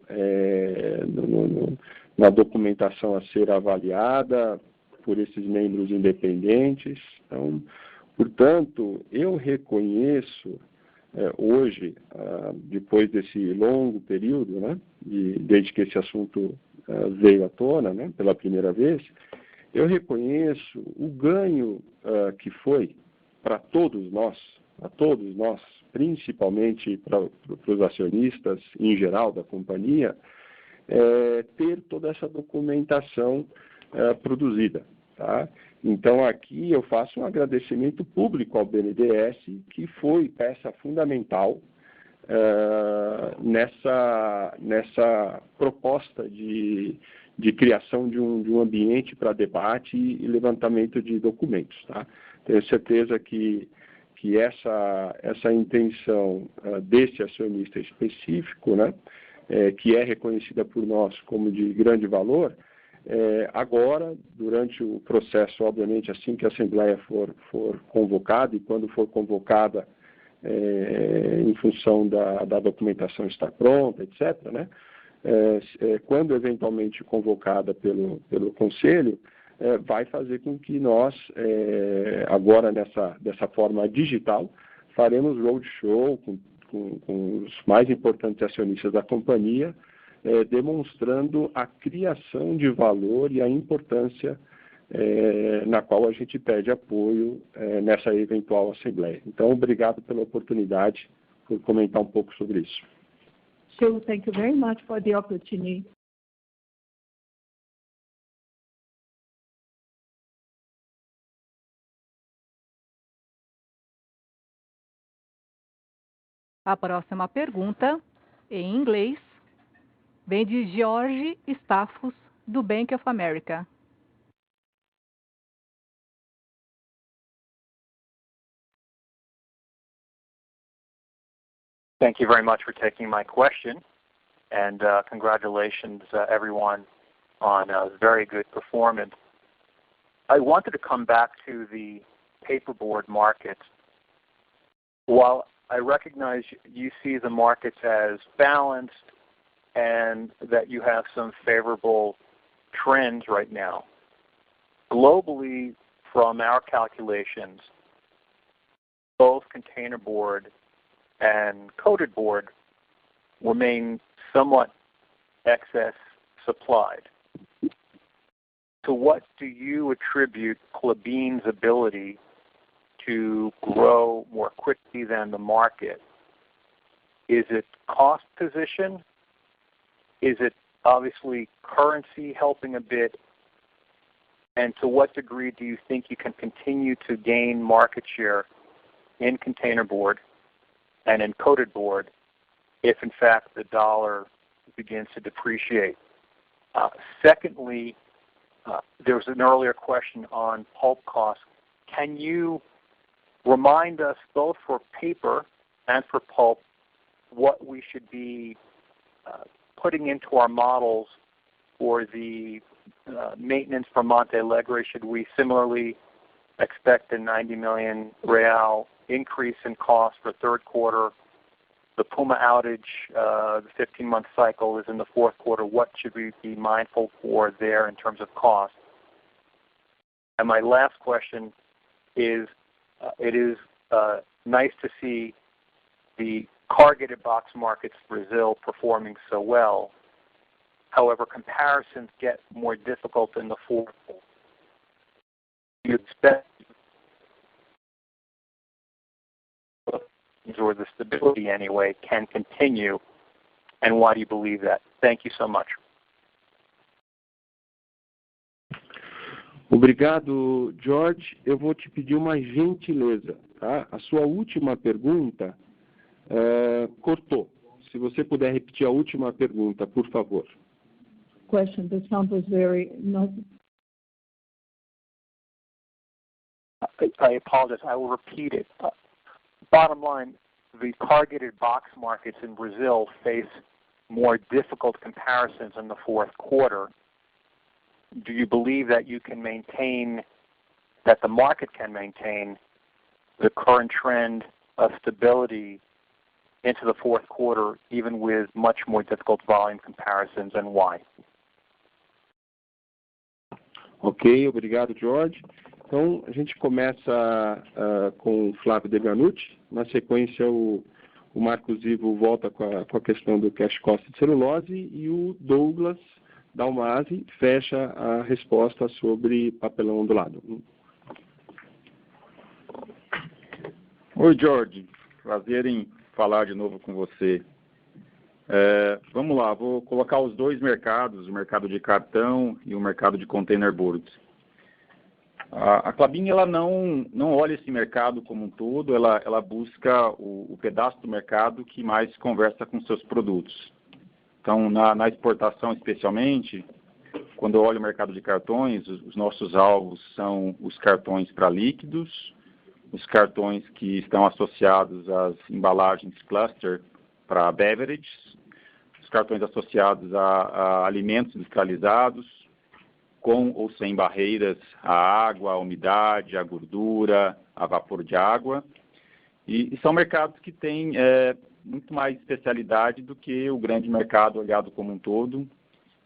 na documentação a ser avaliada por esses membros independentes. Então, portanto, eu reconheço hoje, depois desse longo período, né, desde que esse assunto veio à tona, né, pela primeira vez, eu reconheço o ganho que foi para todos nós, principalmente para os acionistas em geral da companhia, ter toda essa documentação produzida. Tá? Então, aqui eu faço um agradecimento público ao BNDES, que foi peça fundamental nessa proposta de criação de um ambiente para debate e levantamento de documentos. Tá? Tenho certeza que essa intenção desse acionista específico, né, que é reconhecida por nós como de grande valor, agora, durante o processo, obviamente, assim que a Assembleia for convocada, e quando for convocada em função da documentação estar pronta, etc., né, quando eventualmente convocada pelo Conselho, vai fazer com que nós, agora dessa forma digital, faremos roadshow com os mais importantes acionistas da companhia, demonstrando a criação de valor e a importância na qual a gente pede apoio nessa eventual Assembleia. Então, obrigado pela oportunidade por comentar um pouco sobre isso. So, thank you very much for the opportunity. A próxima pergunta, em inglês, vem de George Staffos, do Bank of America. Thank you very much for taking my question, and congratulations, everyone, on a very good performance. I wanted to come back to the paperboard market. While I recognize you see the markets as balanced and that you have some favorable trends right now, globally, from our calculations, both containerboard and coated board remain somewhat excess supplied. To what do you attribute Klabin's ability to grow more quickly than the market? Is it cost position? Is it obviously currency helping a bit? And to what degree do you think you can continue to gain market share in containerboard and in coated board if, in fact, the dollar begins to depreciate? Secondly, there was an earlier question on pulp costs. Can you remind us, both for paper and for pulp, what we should be putting into our models for the maintenance for Monte Alegre? Should we similarly expect a 90 million real increase in cost for third quarter. The Puma outage, the 15-month cycle is in the fourth quarter. What should we be mindful for there in terms of cost? And my last question is, it is nice to see the corrugated box markets, Brazil, performing so well. However, comparisons get more difficult in the fourth quarter. Do you expect or the stability anyway can continue, and why do you believe that? Thank you so much. Obrigado, George. Eu vou te pedir uma gentileza, tá? A sua última pergunta cortou. Se você puder repetir a última pergunta, por favor. Question. The sound was very not. I apologize. I will repeat it. Bottom line, the corrugated box markets in Brazil face more difficult comparisons in the fourth quarter. Do you believe that you can maintain, that the market can maintain the current trend of stability into the fourth quarter, even with much more difficult volume comparisons, and why? Ok, obrigado, George. Então, a gente começa com o Flávio Deganutti. Na sequência, o Marcos Ivo volta com a questão do cash cost de celulose e o Douglas Dalmasi fecha a resposta sobre papelão ondulado. Oi, George. Prazer em falar de novo com você. Vamos lá, vou colocar os dois mercados, o mercado de cartão e o mercado de containerboard. A Klabin ela não olha esse mercado como um todo, ela busca o pedaço do mercado que mais conversa com seus produtos. Então, na exportação especialmente, quando eu olho o mercado de cartões, os nossos alvos são os cartões para líquidos, os cartões que estão associados às embalagens cluster para beverages, os cartões associados a alimentos industrializados, com ou sem barreiras à água, à umidade, à gordura, a vapor de água. E são mercados que têm muito mais especialidade do que o grande mercado olhado como um todo.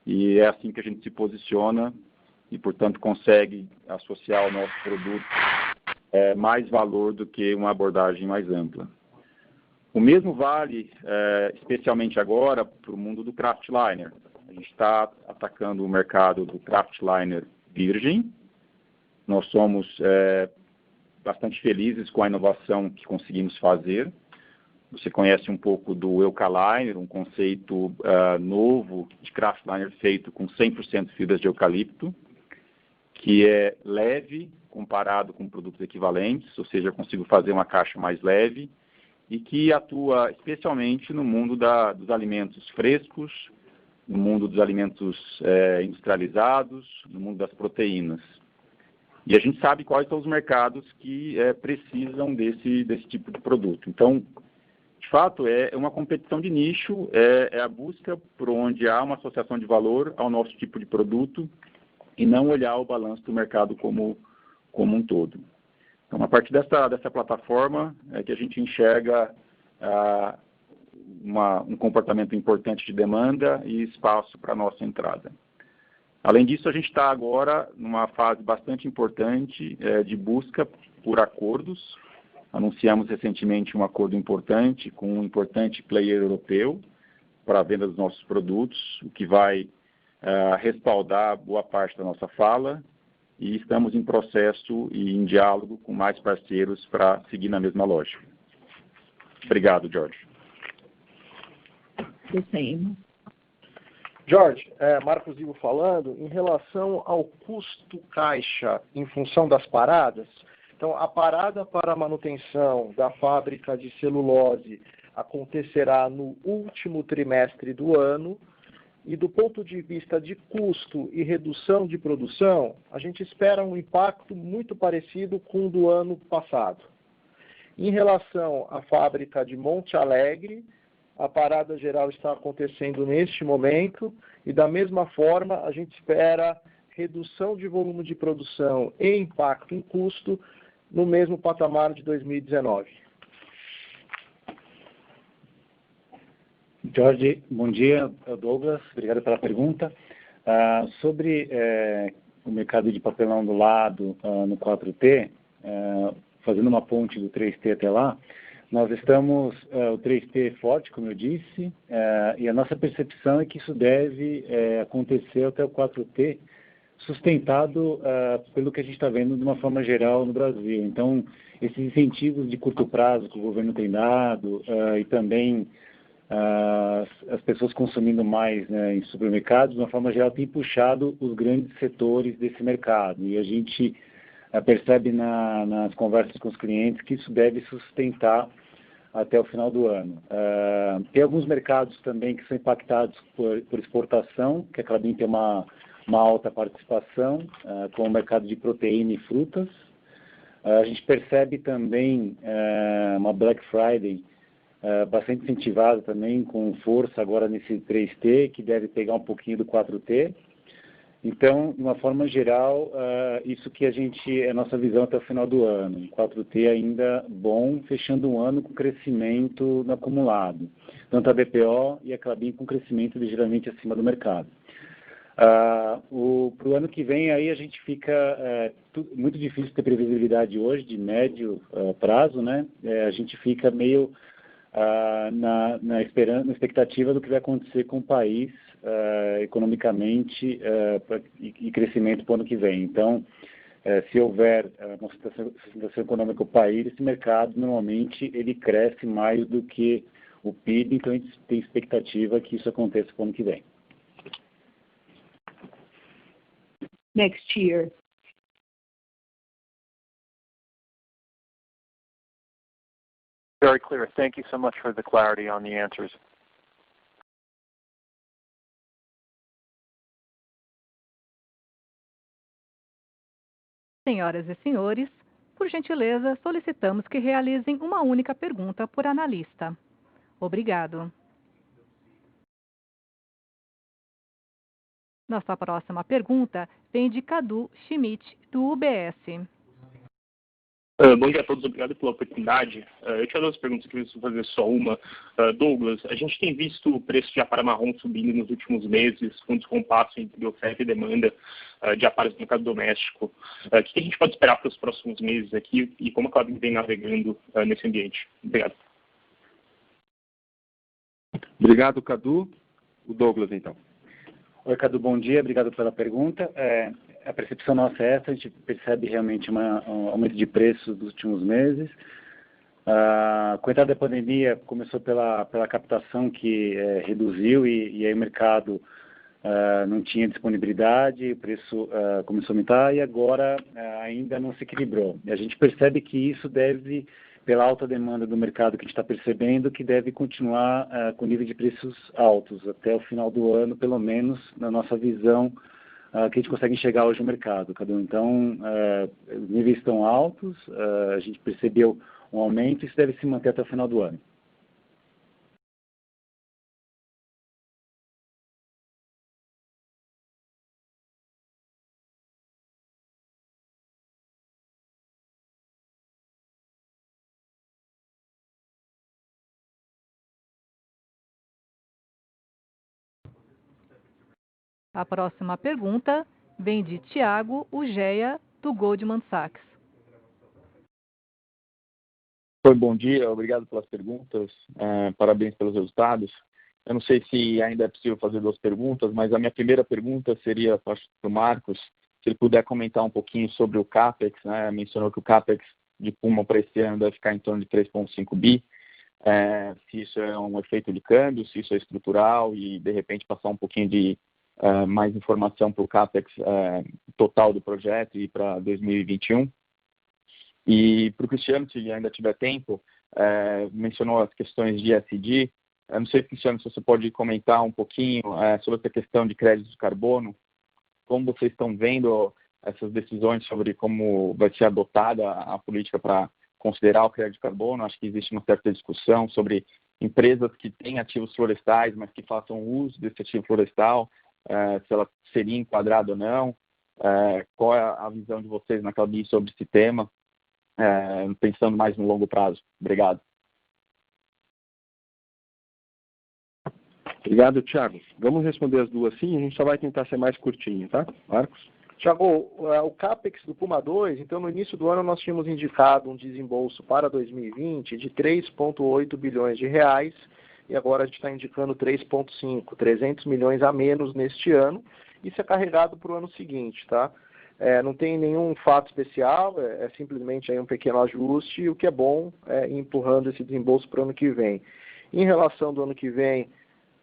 E é assim que a gente se posiciona e, portanto, consegue associar ao nosso produto mais valor do que uma abordagem mais ampla. O mesmo vale, especialmente agora, para o mundo do kraftliner. A gente está atacando o mercado do kraftliner virgem. Nós somos bastante felizes com a inovação que conseguimos fazer. Você conhece um pouco do Eucaliner, um conceito novo de kraftliner feito com 100% fibras de eucalipto, que é leve comparado com produtos equivalentes, ou seja, eu consigo fazer uma caixa mais leve e que atua especialmente no mundo dos alimentos frescos, no mundo dos alimentos industrializados, no mundo das proteínas. E a gente sabe quais são os mercados que precisam desse tipo de produto. Então, de fato, é uma competição de nicho, é a busca por onde há uma associação de valor ao nosso tipo de produto e não olhar o balanço do mercado como um todo. Então, a partir dessa plataforma é que a gente enxerga um comportamento importante de demanda e espaço para a nossa entrada. Além disso, a gente está agora numa fase bastante importante de busca por acordos. Anunciamos recentemente um acordo importante com um importante player europeu para a venda dos nossos produtos, o que vai respaldar boa parte da nossa fala, e estamos em processo e em diálogo com mais parceiros para seguir na mesma lógica. Obrigado, George. George, Marcos Ivo falando, em relação ao custo caixa em função das paradas, então a parada para a manutenção da fábrica de celulose acontecerá no último trimestre do ano e do ponto de vista de custo e redução de produção, a gente espera um impacto muito parecido com o do ano passado. Em relação à fábrica de Monte Alegre, a parada geral está acontecendo neste momento e, da mesma forma, a gente espera redução de volume de produção e impacto em custo no mesmo patamar de 2019. Jorge, bom dia. Douglas, obrigado pela pergunta. Sobre o mercado de papelão ondulado no 4T, fazendo uma ponte do 3T até lá, nós estamos, o 3T forte, como eu disse, e a nossa percepção é que isso deve acontecer até o 4T, sustentado pelo que a gente está vendo de uma forma geral no Brasil. Então, esses incentivos de curto prazo que o governo tem dado e também as pessoas consumindo mais, né, em supermercados, de uma forma geral, tem puxado os grandes setores desse mercado. E a gente percebe nas conversas com os clientes que isso deve sustentar até o final do ano. Tem alguns mercados também que são impactados por exportação, que a Klabin tem uma alta participação, como o mercado de proteína e frutas. A gente percebe também uma Black Friday bastante incentivada também, com força agora nesse 3T, que deve pegar um pouquinho do 4T. Então, de uma forma geral, isso que é a nossa visão até o final do ano. 4T ainda bom, fechando um ano com crescimento no acumulado. Tanto a BPO e a Klabin com crescimento ligeiramente acima do mercado. Para o ano que vem, aí a gente fica muito difícil ter previsibilidade hoje, de médio prazo, né? A gente fica meio na expectativa do que vai acontecer com o país economicamente e crescimento para o ano que vem. Então, se houver uma sustentação econômica do país, esse mercado normalmente ele cresce mais do que o PIB, então a gente tem expectativa que isso aconteça para o ano que vem. Next year. Very clear. Thank you so much for the clarity on the answers. Senhoras e senhores, por gentileza, solicitamos que realizem uma única pergunta por analista. Obrigado. Nossa próxima pergunta vem de Cadu Schmidt, do UBS. Bom dia a todos, obrigado pela oportunidade. Eu tinha duas perguntas, queria fazer só uma. Douglas, a gente tem visto o preço de aparelho marrom subindo nos últimos meses, com descompasso entre oferta e demanda de aparelhos no mercado doméstico. O que a gente pode esperar para os próximos meses aqui e como a Klabin vem navegando nesse ambiente? Obrigado. Obrigado, Cadu. O Douglas, então. Oi, Cadu, bom dia, obrigado pela pergunta. A percepção nossa é essa, a gente percebe realmente um aumento de preços nos últimos meses. Com a entrada da pandemia, começou pela captação que reduziu e aí o mercado não tinha disponibilidade, o preço começou a aumentar e agora ainda não se equilibrou. E a gente percebe que isso deve, pela alta demanda do mercado que a gente está percebendo, que deve continuar com nível de preços altos até o final do ano, pelo menos na nossa visão que a gente consegue enxergar hoje no mercado, Cadu. Então, os níveis estão altos, a gente percebeu um aumento e isso deve se manter até o final do ano. A próxima pergunta vem de Thiago Ugea, do Goldman Sachs. Oi, bom dia, obrigado pelas perguntas, parabéns pelos resultados. Eu não sei se ainda é possível fazer duas perguntas, mas a minha primeira pergunta seria para o Marcos, se ele puder comentar um pouquinho sobre o CAPEX, né? Mencionou que o CAPEX de Puma para esse ano deve ficar em torno de 3,5 bi. Se isso é um efeito de câmbio, se isso é estrutural e, de repente, passar um pouquinho de mais informação para o CAPEX total do projeto e para 2021. E para o Cristiano, se ainda tiver tempo, mencionou as questões de ESG. Eu não sei, Cristiano, se você pode comentar um pouquinho sobre essa questão de crédito de carbono, como vocês estão vendo essas decisões sobre como vai ser adotada a política para considerar o crédito de carbono. Acho que existe uma certa discussão sobre empresas que têm ativos florestais, mas que façam uso desse ativo florestal, se ela seria enquadrada ou não. qual é a visão de vocês na Klabin sobre esse tema, pensando mais no longo prazo? Obrigado. Obrigado, Thiago. Vamos responder as duas sim, a gente só vai tentar ser mais curtinho, tá? Marcos? Thiago, o CAPEX do Puma II, então no início do ano nós tínhamos indicado um desembolso para 2020 de 3,8 bilhões de reais e agora a gente está indicando 3,5, 300 milhões a menos neste ano. Isso é carregado para o ano seguinte, tá? Não tem nenhum fato especial, é simplesmente aí um pequeno ajuste, e o que é bom é ir empurrando esse desembolso para o ano que vem. Em relação do ano que vem,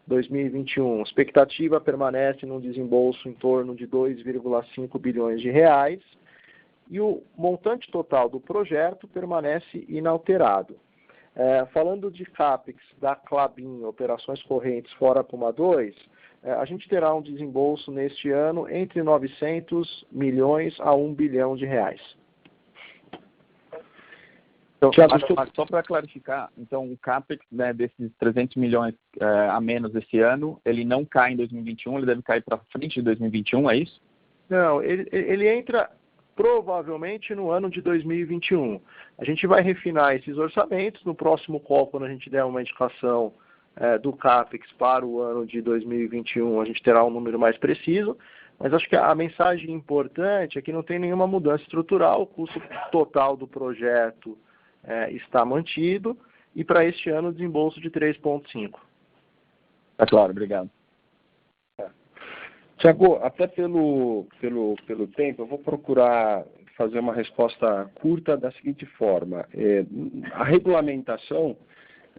2021, a expectativa permanece num desembolso em torno de 2,5 bilhões de reais e o montante total do projeto permanece inalterado. Falando de CAPEX da Klabin, operações correntes fora Puma II, a gente terá um desembolso neste ano entre 900 milhões a 1 bilhão de reais. Então, só para clarificar, então o CAPEX, né, desses 300 milhões a menos esse ano, ele não cai em 2021, ele deve cair para frente de 2021, é isso? Não, ele entra provavelmente no ano de 2021. A gente vai refinar esses orçamentos no próximo call, quando a gente der uma indicação do CAPEX para o ano de 2021, a gente terá um número mais preciso, mas acho que a mensagem importante é que não tem nenhuma mudança estrutural, o custo total do projeto está mantido, e para este ano o desembolso de 3,5. Tá claro, obrigado. Tiago, até pelo tempo, eu vou procurar fazer uma resposta curta da seguinte forma. A regulamentação,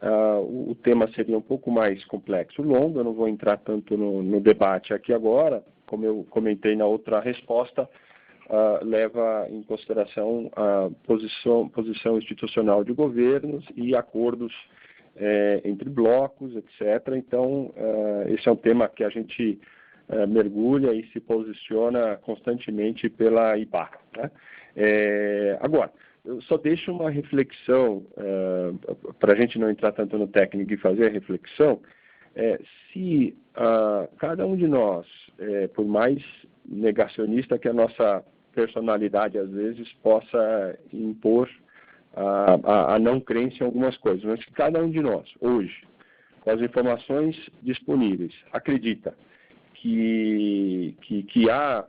o tema seria um pouco mais complexo, longo, eu não vou entrar tanto no debate aqui agora, como eu comentei na outra resposta, leva em consideração a posição institucional de governos e acordos entre blocos, etc. Então, esse é um tema que a gente mergulha e se posiciona constantemente pela IBAC, né? Agora, eu só deixo uma reflexão, para a gente não entrar tanto no técnico e fazer a reflexão, se cada um de nós, por mais negacionista que a nossa personalidade às vezes possa impor a não crença em algumas coisas, mas que cada um de nós, hoje, com as informações disponíveis, acredita que há,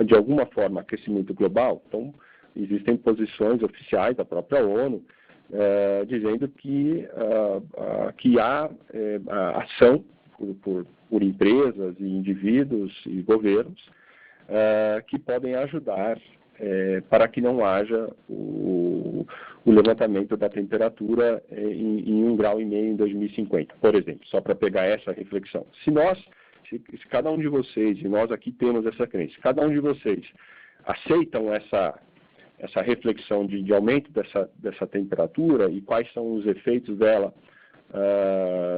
de alguma forma, aquecimento global. Então, existem posições oficiais da própria ONU dizendo que há ação por empresas e indivíduos e governos que podem ajudar para que não haja o levantamento da temperatura em 1,5 graus em 2050, por exemplo, só para pegar essa reflexão. Se cada um de vocês, e nós aqui temos essa crença, cada um de vocês aceitam essa reflexão de aumento dessa temperatura e quais são os efeitos dela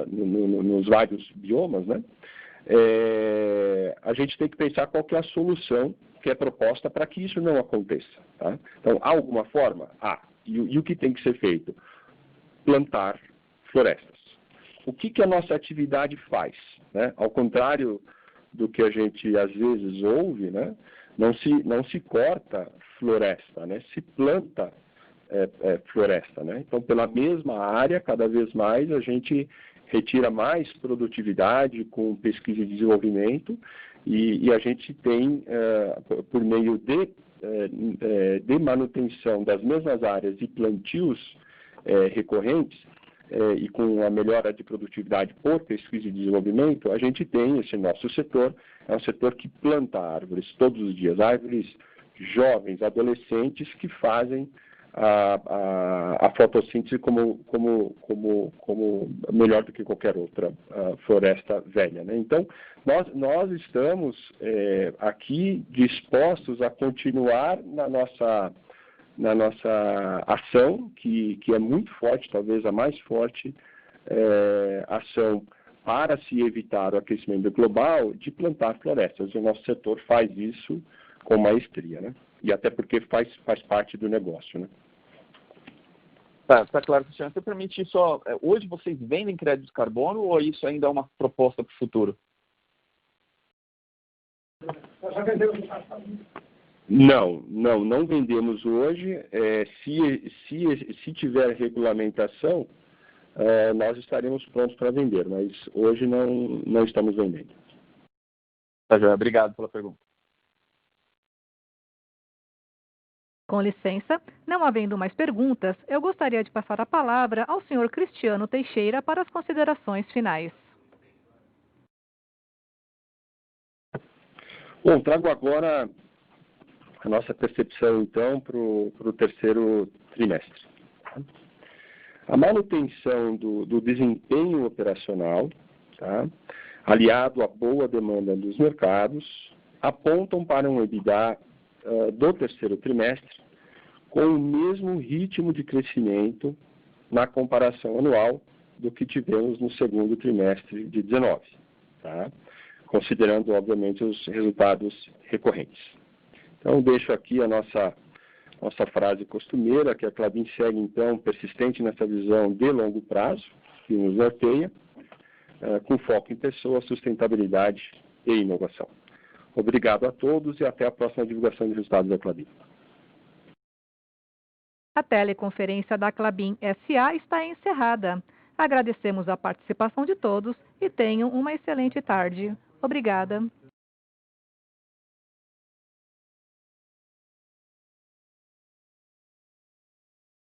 nos vários biomas, né? A gente tem que pensar qual que é a solução que é proposta para que isso não aconteça. Tá? Então, há alguma forma? E o que tem que ser feito? Plantar florestas. O que a nossa atividade faz? Né? Ao contrário do que a gente às vezes ouve, né? Não se corta floresta, né? Se planta floresta. Né? Então, pela mesma área, cada vez mais a gente retira mais produtividade com pesquisa e desenvolvimento e a gente tem, por meio de manutenção das mesmas áreas e plantios recorrentes e com a melhora de produtividade por pesquisa e desenvolvimento, a gente tem esse nosso setor, é um setor que planta árvores todos os dias, árvores jovens, adolescentes que fazem a fotossíntese como melhor do que qualquer outra floresta velha, né? Então, nós estamos aqui dispostos a continuar na nossa ação, que é muito forte, talvez a mais forte ação para se evitar o aquecimento global, de plantar florestas. O nosso setor faz isso com maestria, né? E até porque faz parte do negócio, né? Tá claro, Cristiano. Você permite só... Hoje vocês vendem crédito de carbono ou isso ainda é uma proposta para o futuro? Não vendemos hoje. Se tiver regulamentação, nós estaremos prontos para vender, mas hoje não estamos vendendo. Tá, joia. Obrigado pela pergunta. Com licença, não havendo mais perguntas, eu gostaria de passar a palavra ao senhor Cristiano Teixeira para as considerações finais. Bom, trago agora a nossa percepção, então, para o terceiro trimestre. A manutenção do desempenho operacional, tá, aliado à boa demanda dos mercados, apontam para um EBITDA do terceiro trimestre com o mesmo ritmo de crescimento na comparação anual do que tivemos no segundo trimestre de 19, tá? Considerando, obviamente, os resultados recorrentes. Então, deixo aqui a nossa frase costumeira, que a Klabin segue, então, persistente nessa visão de longo prazo, que nos norteia, com foco em pessoas, sustentabilidade e inovação. Obrigado a todos e até a próxima divulgação de resultados da Klabin. A teleconferência da Klabin S.A. está encerrada. Agradecemos a participação de todos e tenham uma excelente tarde. Obrigada.